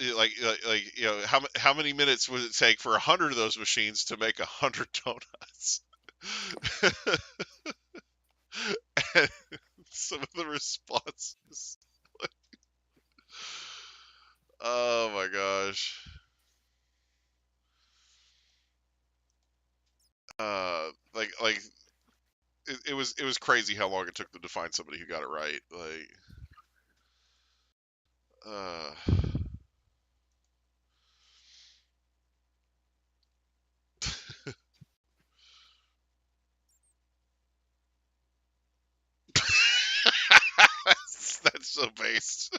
How many minutes would it take for 100 of those machines to make 100 donuts? And some of the responses. Oh my gosh. Like it was crazy how long it took them to find somebody who got it right. Like, that's so based.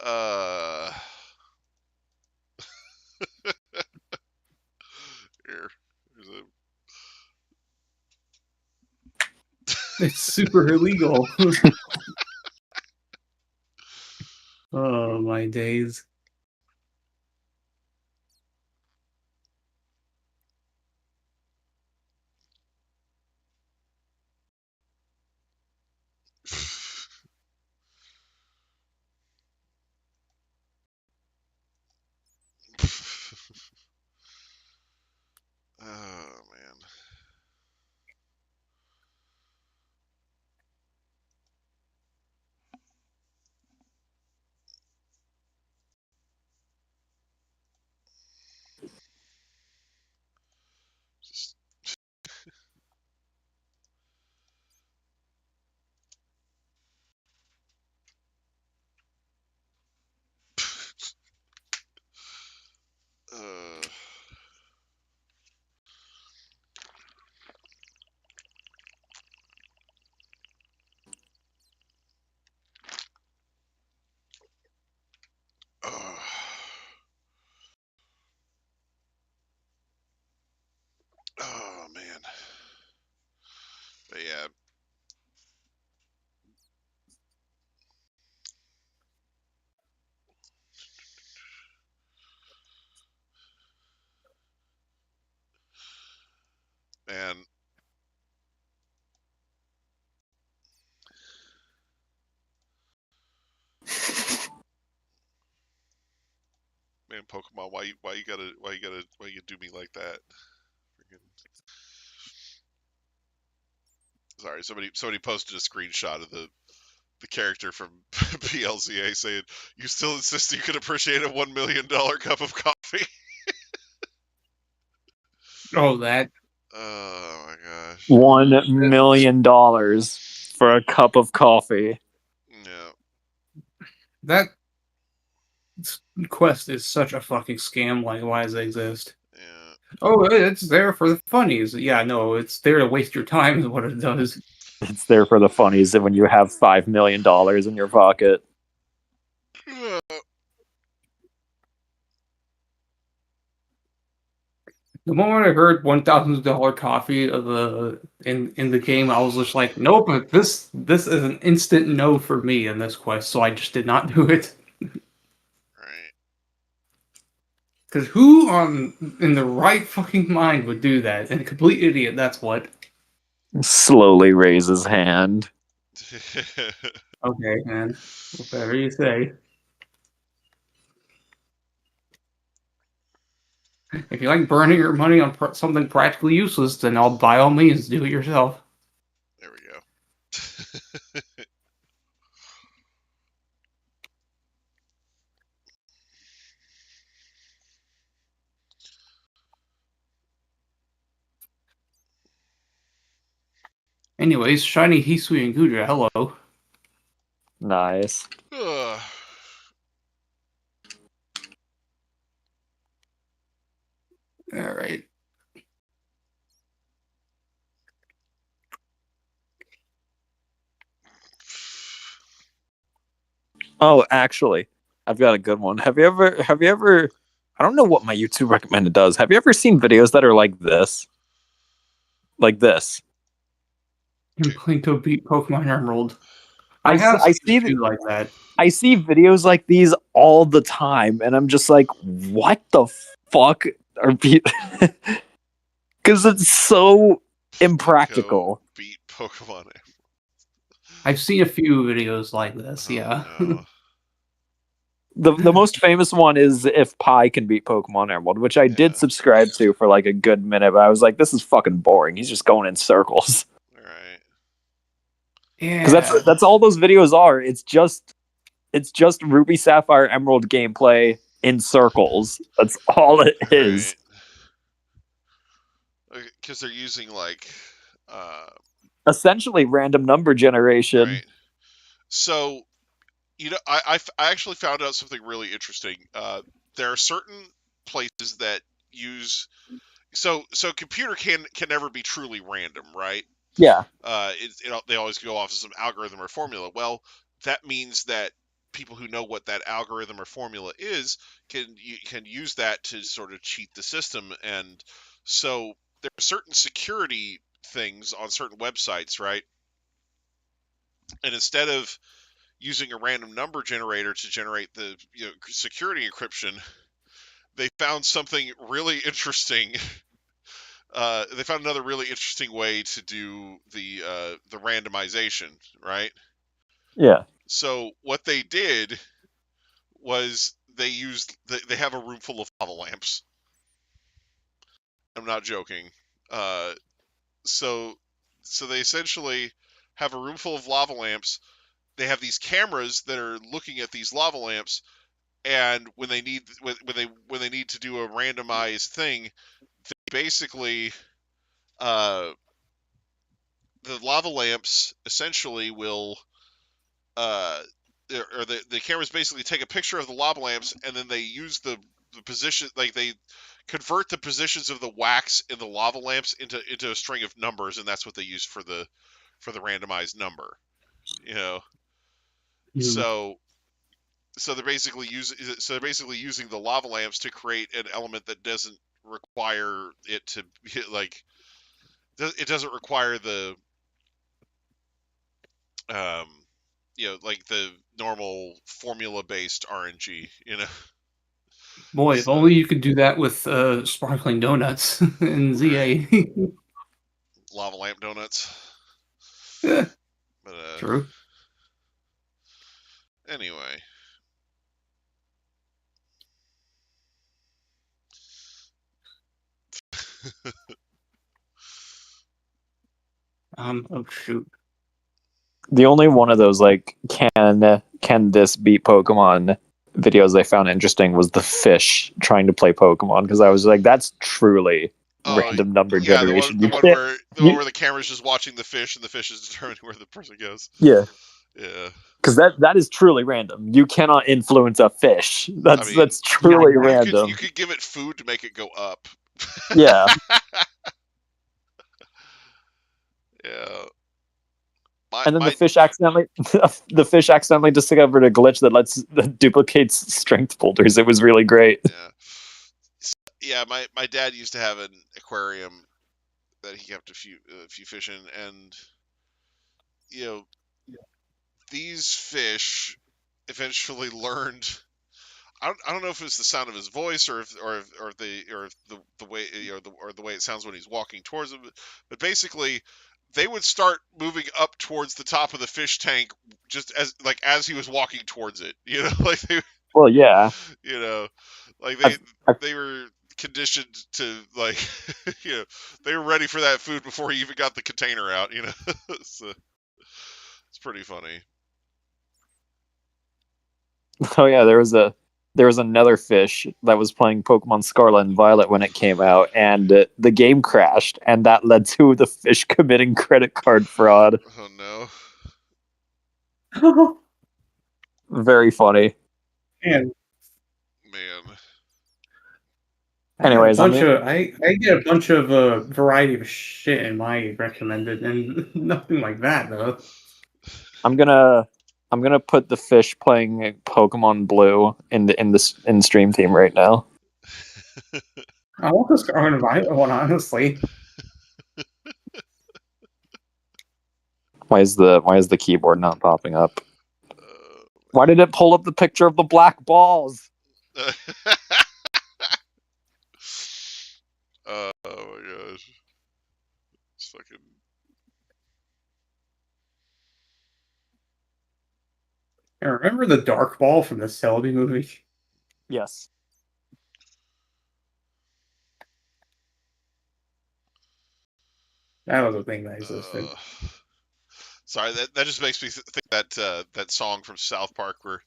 Uh, here's It's super illegal. Oh my days. Oh man. But yeah. And man, Pokemon, why you do me like that? Freaking... Sorry, somebody posted a screenshot of the character from PLCA saying, "You still insist you could appreciate a $1 million cup of coffee?" Oh, that. Oh my gosh. $1 million for a cup of coffee. Yeah. That quest is such a fucking scam. Like, why does it exist? Yeah. Oh, it's there for the funnies. Yeah, no, it's there to waste your time is what it does. It's there for the funnies when you have $5 million in your pocket. The moment I heard $1,000 coffee of in the game, I was just like, nope. This is an instant no for me in this quest. So I just did not do it. Right. Because who in the right fucking mind would do that? And a complete idiot. That's what. Slowly raise his hand. Okay, man. Whatever you say. If you like burning your money on something practically useless, then I'll by all means do it yourself. There we go. Anyways, shiny Hisui and Gudra, hello. Nice. Alright. Oh, actually, I've got a good one. Have you ever I don't know what my YouTube recommended does. Have you ever seen videos that are like this? Like this? Can Plinko beat Pokemon Emerald? I have see a few like that. I see videos like these all the time, and I'm just like, what the fuck are people? Because it's so impractical. Beat Pokemon. I've seen a few videos like this, Oh, yeah. no. The most famous one is if Pi can beat Pokemon Emerald, which I did subscribe to for like a good minute, but I was like, this is fucking boring. He's just going in circles. Right. Because that's all those videos are. It's just Ruby Sapphire Emerald gameplay in circles. That's all it is. Because they're using like essentially random number generation. Right. So, you know, I actually found out something really interesting. There are certain places that use so computer can never be truly random, right? Yeah. They always go off of some algorithm or formula. Well, that means that people who know what that algorithm or formula is can use that to sort of cheat the system. And so there are certain security things on certain websites, right? And instead of using a random number generator to generate the security encryption, they found something really interesting. They found another really interesting way to do the randomization, right? Yeah. So what they did was they have a room full of lava lamps. I'm not joking. So they essentially have a room full of lava lamps. They have these cameras that are looking at these lava lamps, and when they need to do a randomized thing, they basically the lava lamps essentially will or the cameras basically take a picture of the lava lamps, and then they use the position, like they convert the positions of the wax in the lava lamps into a string of numbers, and that's what they use for the randomized number, you know. So they're basically using the lava lamps to create an element that doesn't require it to hit, like it doesn't require the like the normal formula-based RNG. Boy, if So, only you could do that with sparkling donuts in ZA. lava lamp donuts. Yeah, But true. anyway. Oh shoot. The only one of those like can this beat Pokemon videos they found interesting was the fish trying to play Pokemon, because I was like, that's truly Oh, random number yeah, generation. the You one can't, where you, the camera's just watching the fish and the fish is determining where the person goes. yeah, Yeah. because that is truly random. You cannot influence a fish. I mean, That's truly random. you could give it food to make it go up. Yeah, Yeah. and then the fish accidentally discovered a glitch that duplicates strength boulders. It was really great. Yeah. Yeah, my dad used to have an aquarium that he kept a few fish in, and these fish eventually learned. I don't know if it's the sound of his voice or the way the way it sounds when he's walking towards them, but basically they would start moving up towards the top of the fish tank just as he was walking towards it. Like Well, yeah, you know, like I've they were conditioned to like they were ready for that food before he even got the container out. So it's pretty funny. oh yeah, there was another fish that was playing Pokemon Scarlet and Violet when it came out, and the game crashed, and that led to the fish committing credit card fraud. Oh no. Very funny. Man, Man. Anyways, I get a bunch of variety of shit in my recommended, and nothing like that though. I'm gonna put the fish playing Pokemon Blue in the stream theme right now. I want the Scarlet and Violet one, honestly. Why is the keyboard not popping up? Why did it pull up the picture of the black balls? Oh my gosh. It's fucking. I remember the Dark Ball from the Selby movie. Yes. That was a thing that existed. Sorry, that just makes me think that that song from South Park where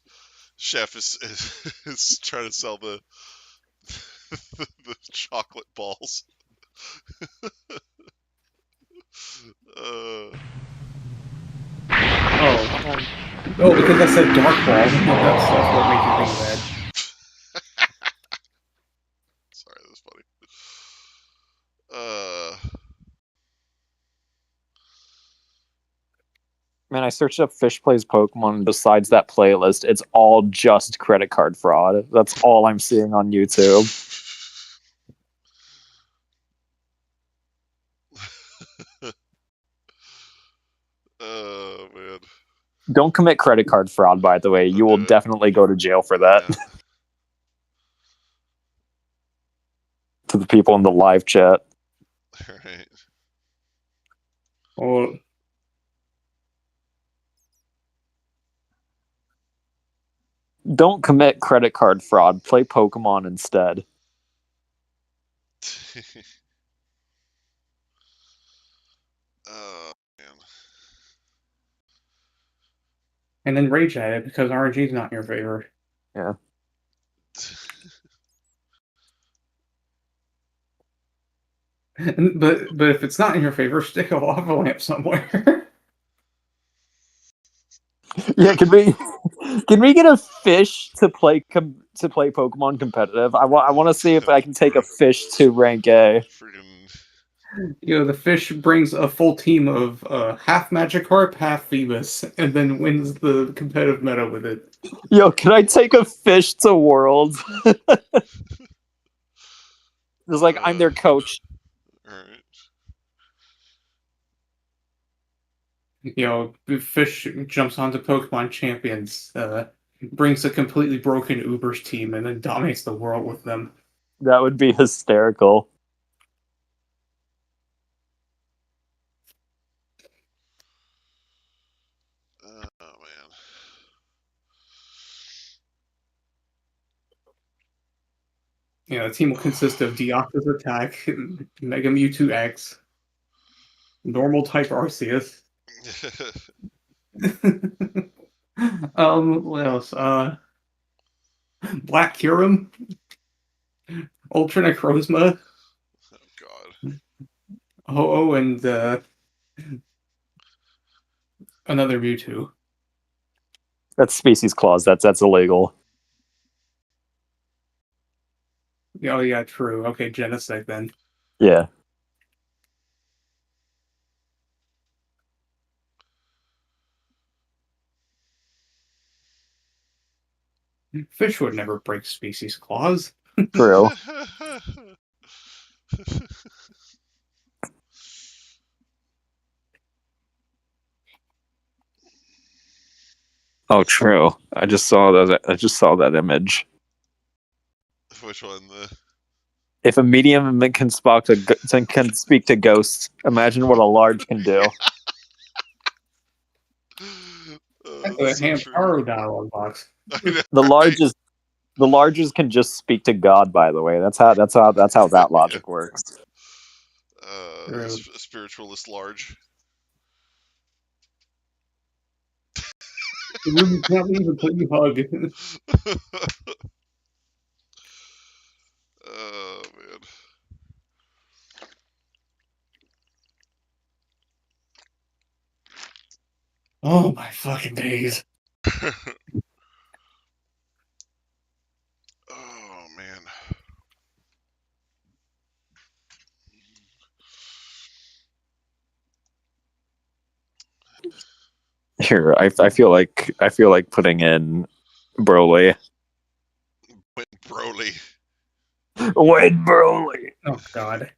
Chef is trying to sell the the chocolate balls. Oh, because I said Dark Ball. That's what made you think that. Sorry, that was funny. Man, I searched up Fish Plays Pokemon, and besides that playlist, it's all just credit card fraud. That's all I'm seeing on YouTube. Oh man. Don't commit credit card fraud, by the way. You will definitely go to jail for that. Yeah. To the people in the live chat. All right. Well, Don't commit credit card fraud. Play Pokemon instead. Oh man. and then rage at it because RNG is not in your favor. Yeah. But if it's not in your favor, stick a lava lamp somewhere. Yeah, can we get a fish to play Pokemon competitive? I want to see if I can take a fish to rank A. The fish brings a full team of half Magikarp, half Phoebus, and then wins the competitive meta with it. Yo, can I take a fish to Worlds? It's like I'm their coach. All right. Fish jumps onto Pokemon Champions, brings a completely broken Ubers team, and then dominates the world with them. That would be hysterical. Oh man. The team will consist of Deoxys Attack, Mega Mewtwo X, Normal type Arceus. What else? Black Kyurem, Ultra Necrozma, Oh god. Ho-Oh, and another Mewtwo. That's species clause. That's illegal. Oh yeah, true. Okay, Genesect then. Yeah. Fish would never break species clause. True. Oh, true. I just saw that image. Which one? If a medium can speak to ghosts, imagine what a large can do. The So true. Hamtaro dialogue box. The larges can just speak to God. By the way, that's how that logic works. Spiritualist large. Ruby can't leave until you hug. Oh man. Oh my fucking days. Oh man. Here, I feel like putting in Broly. When Broly. Win Broly. Oh god.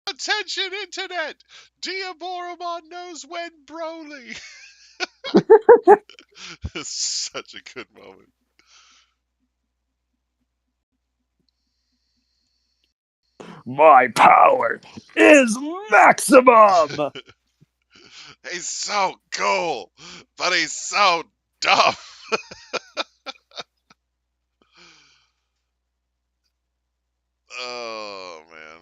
Attention, internet! Diaboromon knows when Broly. Such a good moment. My power is maximum. He's so cool, but he's so dumb. Oh man.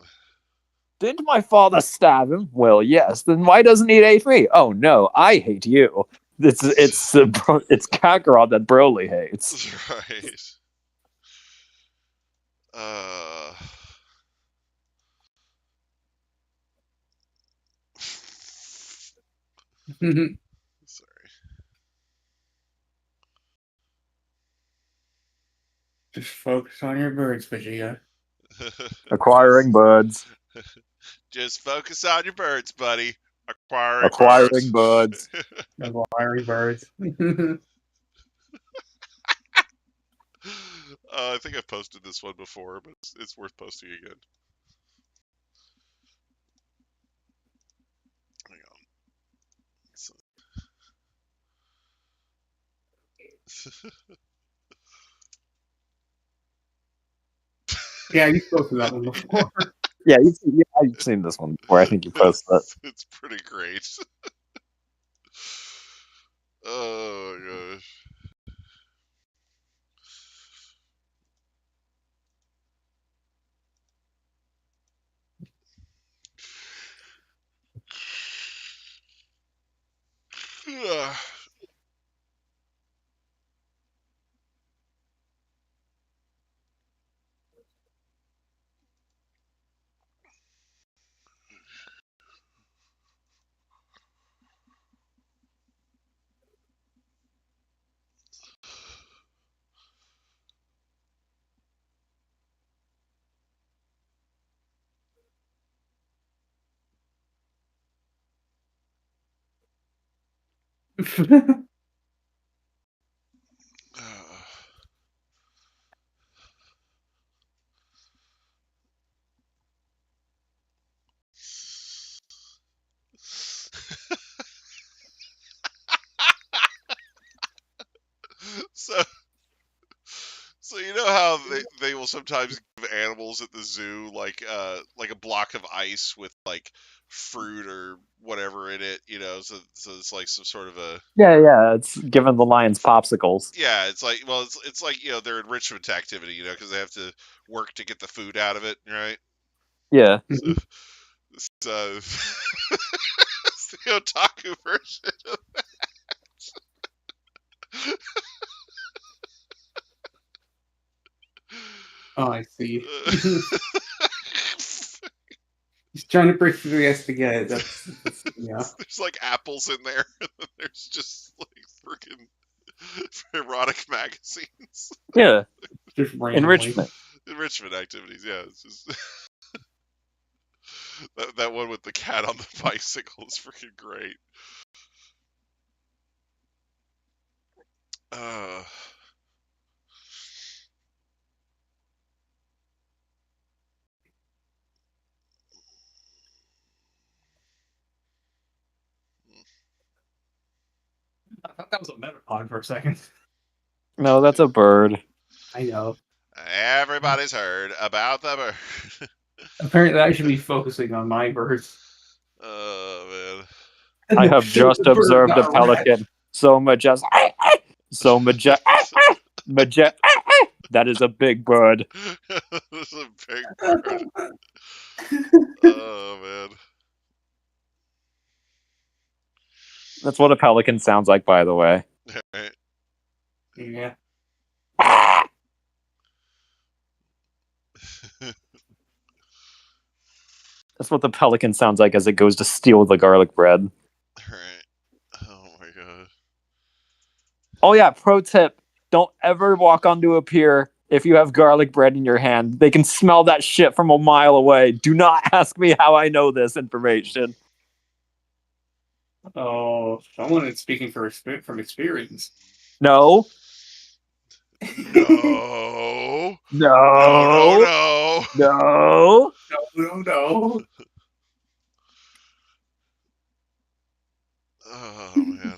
Didn't my father stab him? Well, yes. Then why doesn't he hate me? Oh no, I hate you. It's Kakarot that Broly hates. That's right. Sorry. Just focus on your birds, Vegeta. Acquiring birds. Just focus on your birds, buddy. Acquiring Acquiring birds. Acquiring birds. I think I've posted this one before, but it's worth posting again. Hang on. Yeah, you posted that one before. Yeah, you've seen this one before. I think you posted it. It's pretty great. Oh gosh. how they will sometimes give animals at the zoo like a block of ice with like fruit or whatever in it, so it's like some sort of a Yeah, it's giving the lions popsicles. yeah, it's like it's like their enrichment activity, because they have to work to get the food out of it, right? Yeah. So it's, it's the otaku version. Oh, I see. He's trying to break through the spaghetti. That's yeah. There's like apples in there, and then there's just like freaking erotic magazines. Yeah. Just randomly. Enrichment activities, yeah. It's just that one with the cat on the bicycle is freaking great. Uh, I thought that was a metapod for a second. No, that's a bird. I know. Everybody's heard about the bird. Apparently, I should be focusing on my birds. Oh I have just The bird, observed a not rat. pelican. So majestic. So majestic. That is a big bird. man, this is a big bird. Oh man. That's what a pelican sounds like, by the way. Alright. Yeah. That's what the pelican sounds like as it goes to steal the garlic bread. Alright. Oh my god. Oh yeah, pro tip. Don't ever walk onto a pier if you have garlic bread in your hand. They can smell that shit from a mile away. Do not ask me how I know this information. Oh, someone is speaking from experience. No. No. No. No. No. No. Oh man.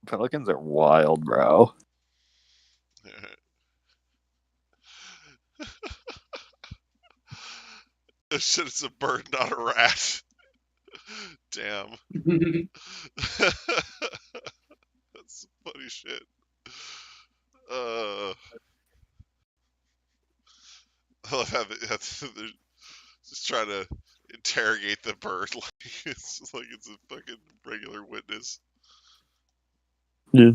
Pelicans are wild, bro. This shit is a bird, not a rat. Damn. That's funny shit. I love how they're just trying to interrogate the bird like it's a fucking regular witness. Yeah.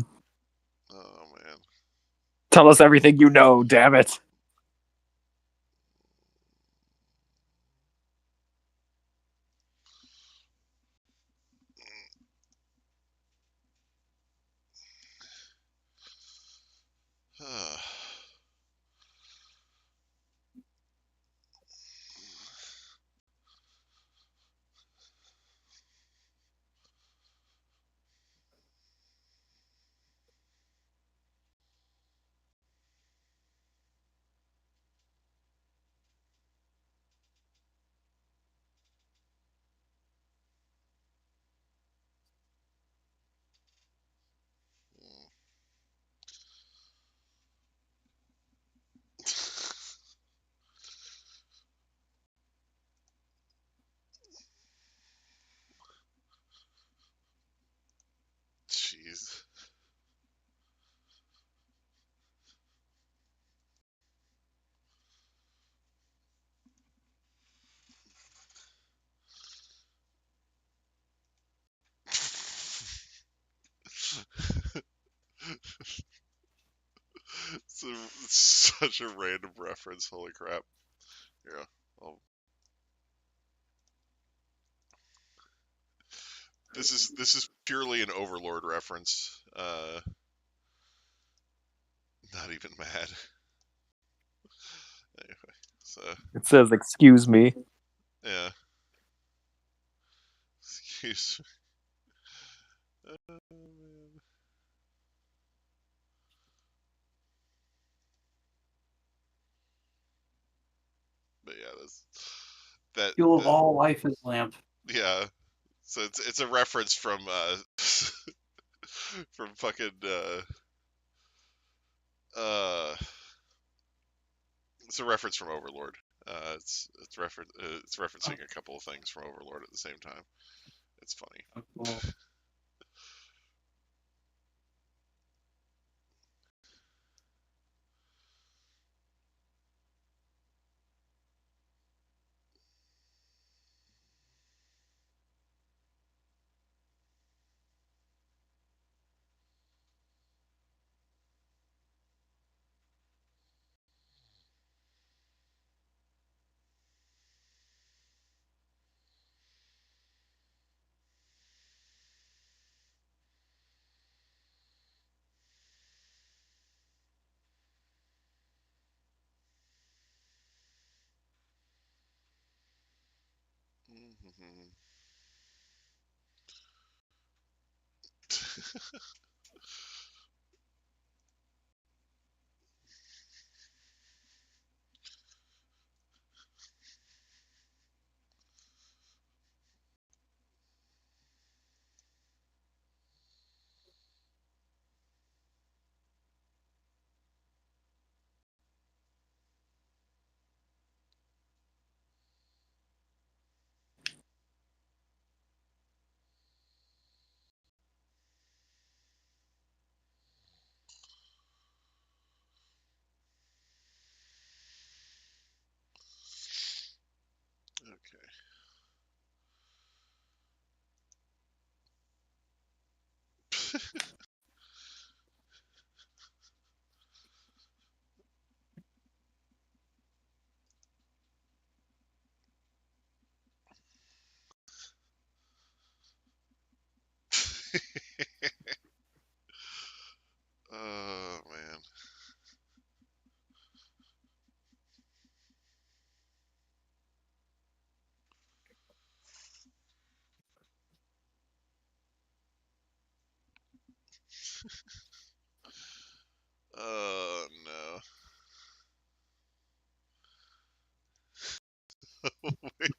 Oh man. Tell us everything you know, damn it. Jeez. It's such a random reference. Holy crap. Yeah. This is purely an Overlord reference. Not even mad. Anyway, so It says, excuse me. yeah. Excuse me. That Fuel of all life is lamp. yeah. So it's a reference from from fucking it's a reference from Overlord. It's referencing a couple of things from Overlord at the same time. It's funny. Well, Okay. Oh man. Oh no. Wait.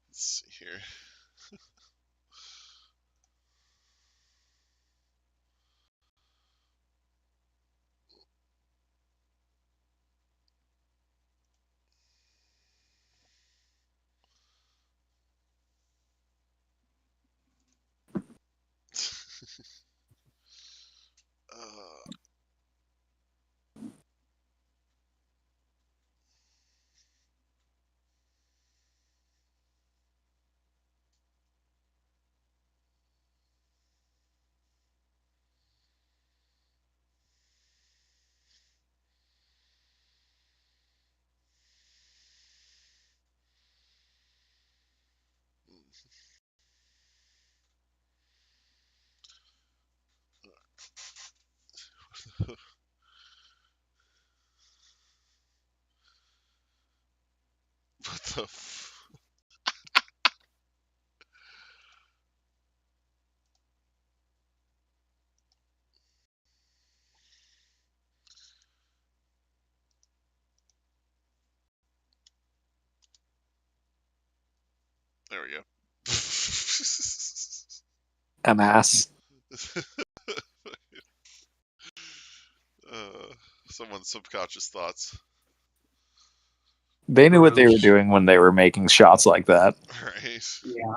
Let's see here. Uh, what the? There we go. MS. Someone's subconscious thoughts. They knew what they were doing when they were making shots like that. Right. yeah.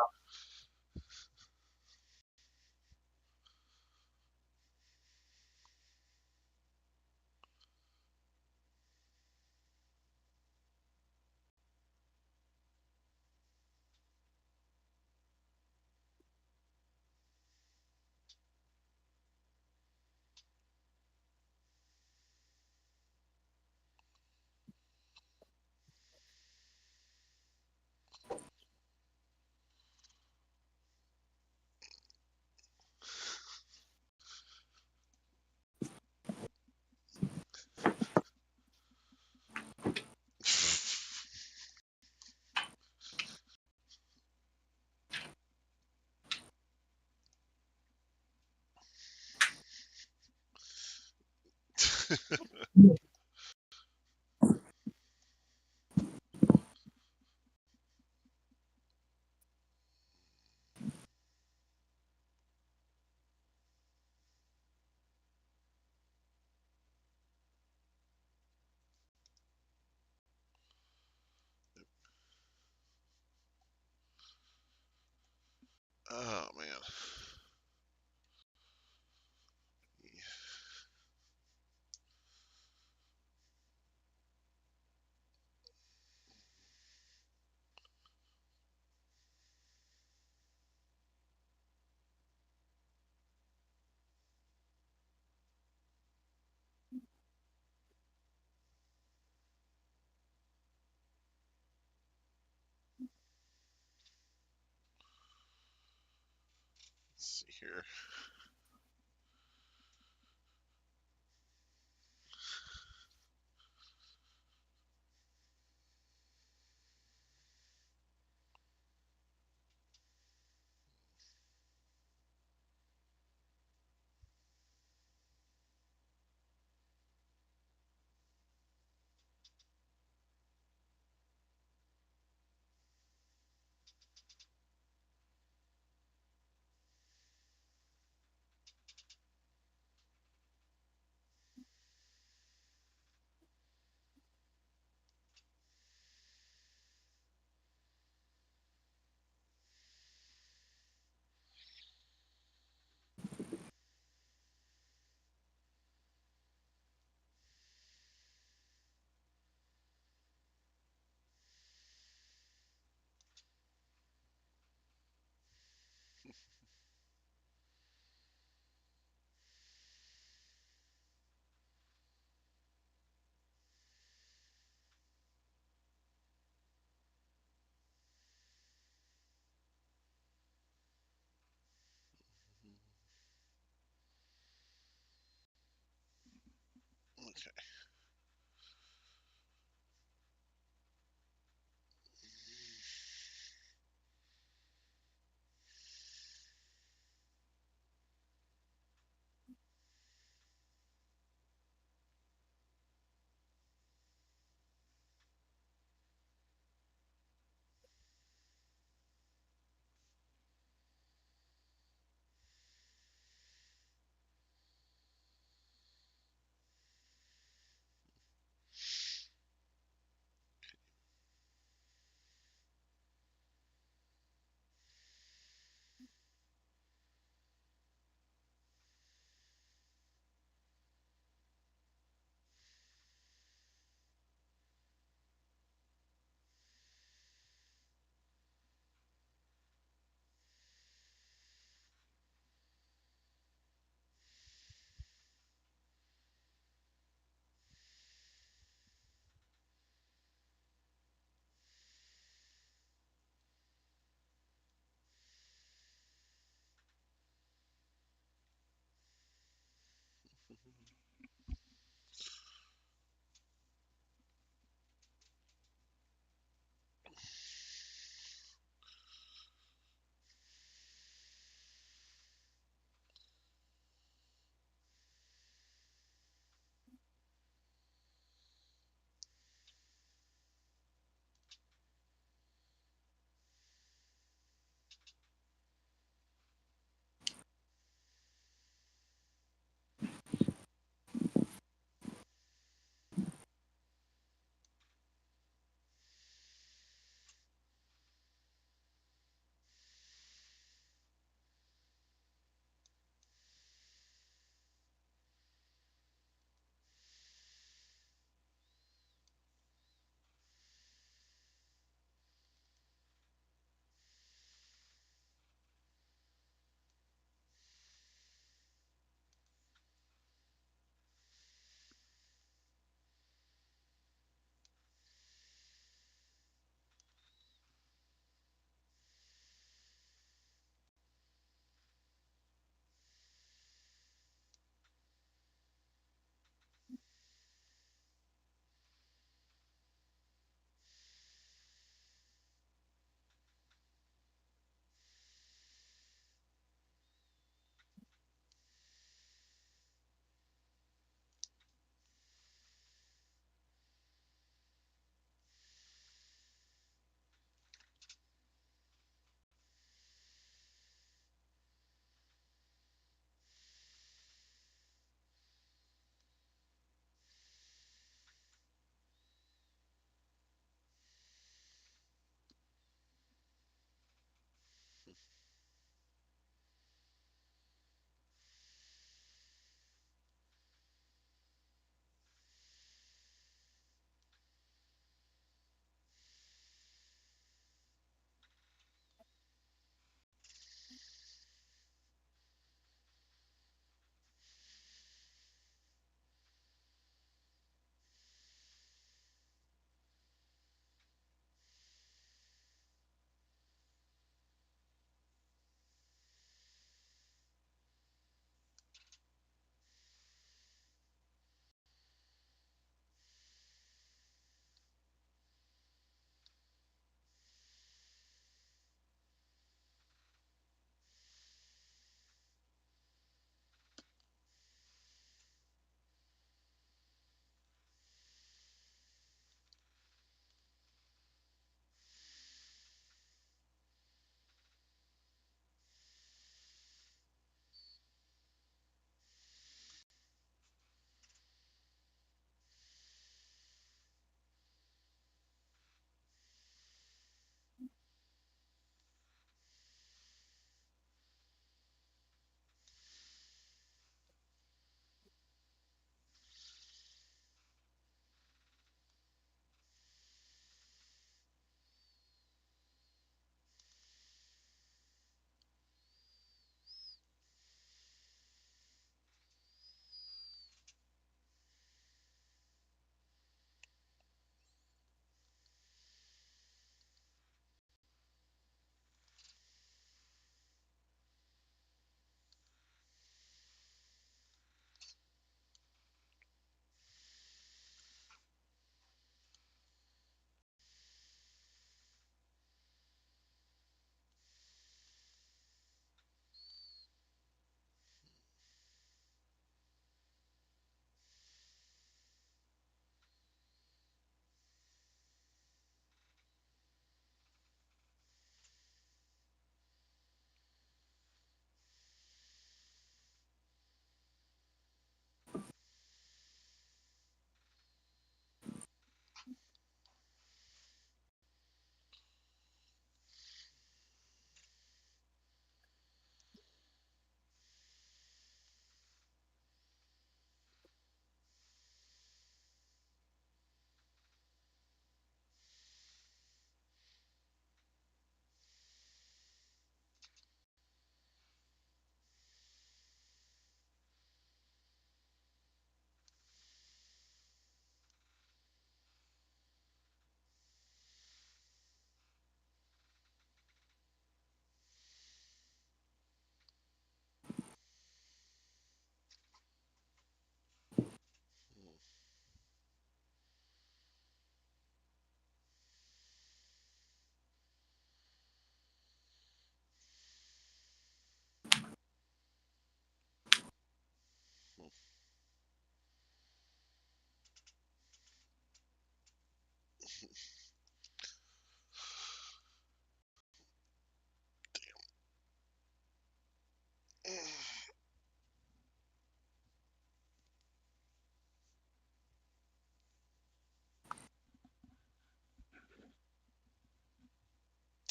Oh man. Let's see here. Okay.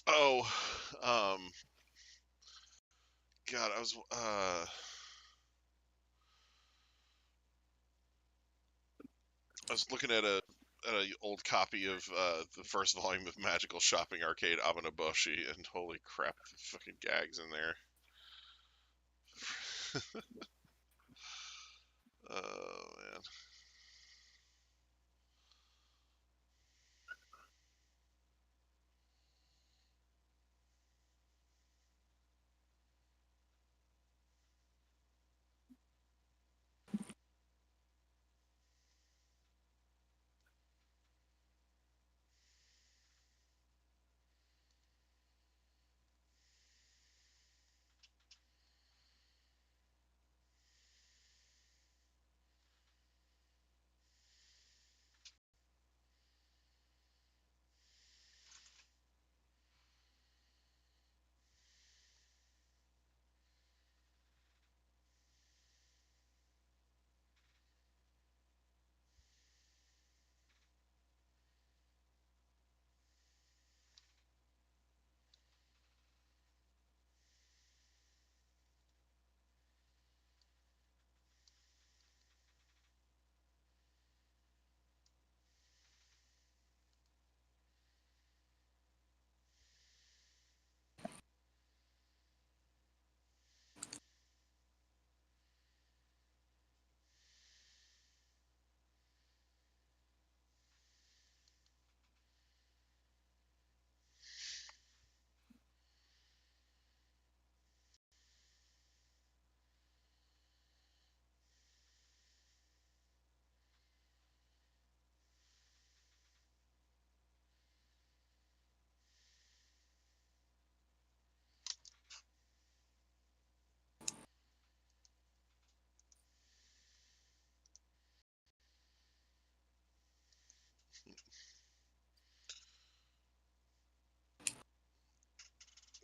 Oh, God, I was looking at a old copy of the first volume of Magical Shopping Arcade Abenoboshi, and holy crap, the fucking gags in there. Oh man.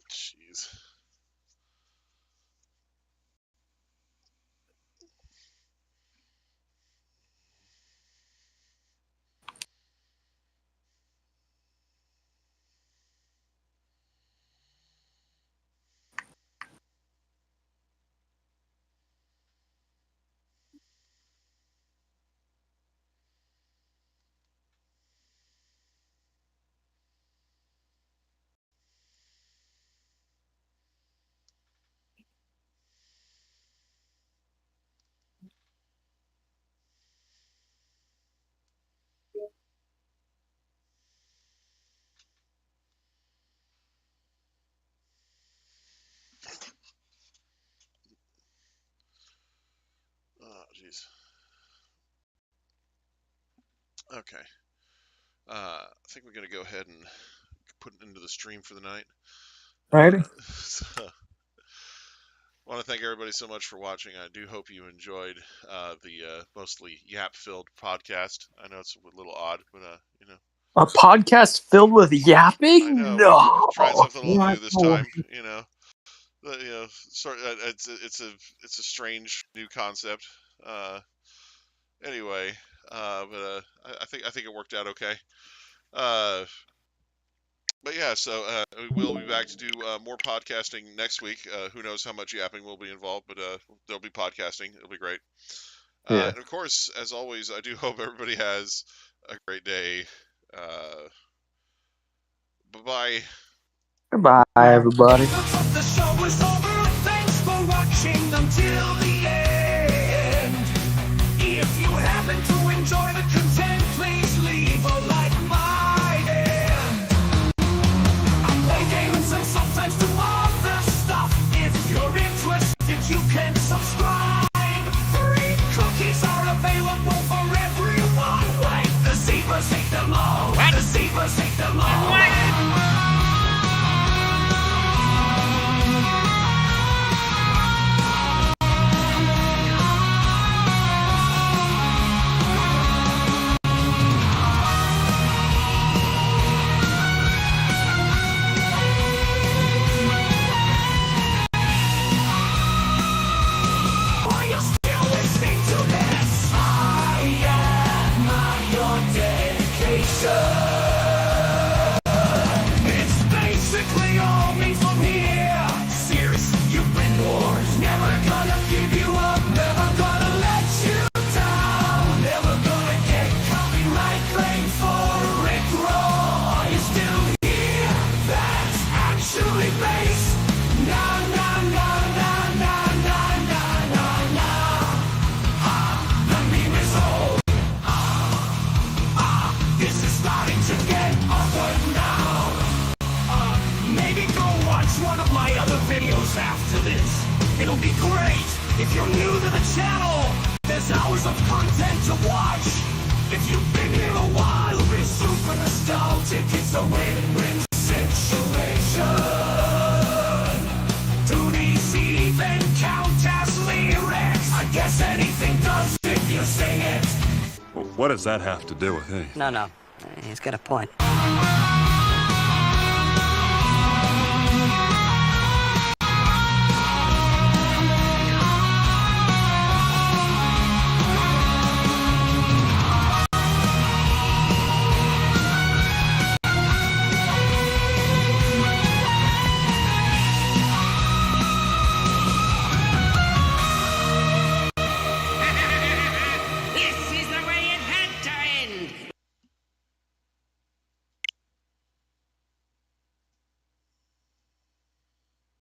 Jeez. Oh, jeez. Okay. I think we're gonna go ahead and put it into the stream for the night. Right. So, I want to thank everybody so much for watching. I do hope you enjoyed the mostly yap-filled podcast. I know it's a little odd, but you know. A podcast filled with yapping? I know. No. We're trying something a little new this Wow. time. You know. You know, it's a strange new concept. Anyway, but I think it worked out okay. But yeah, so we'll be back to do more podcasting next week. Who knows how much yapping will be involved, but there'll be podcasting. It'll be great. Yeah. And of course, as always, I do hope everybody has a great day. Bye-bye. Goodbye, everybody. The show is over. Thanks for watching until the end. If you happen to enjoy the content, please leave a like my hand. I play games and sometimes do other stuff. If you're interested, you can subscribe. Free cookies are available for everyone. Like the zebras hate them all. The zebras hate them all. after this. It'll be great if you're new to the channel. There's hours of content to watch. If you've been here a while, we're super nostalgic. It's a win-win situation. 2D's even count as lyrics. I guess anything does if you sing it. What does that have to do with anything? No, he's got a point.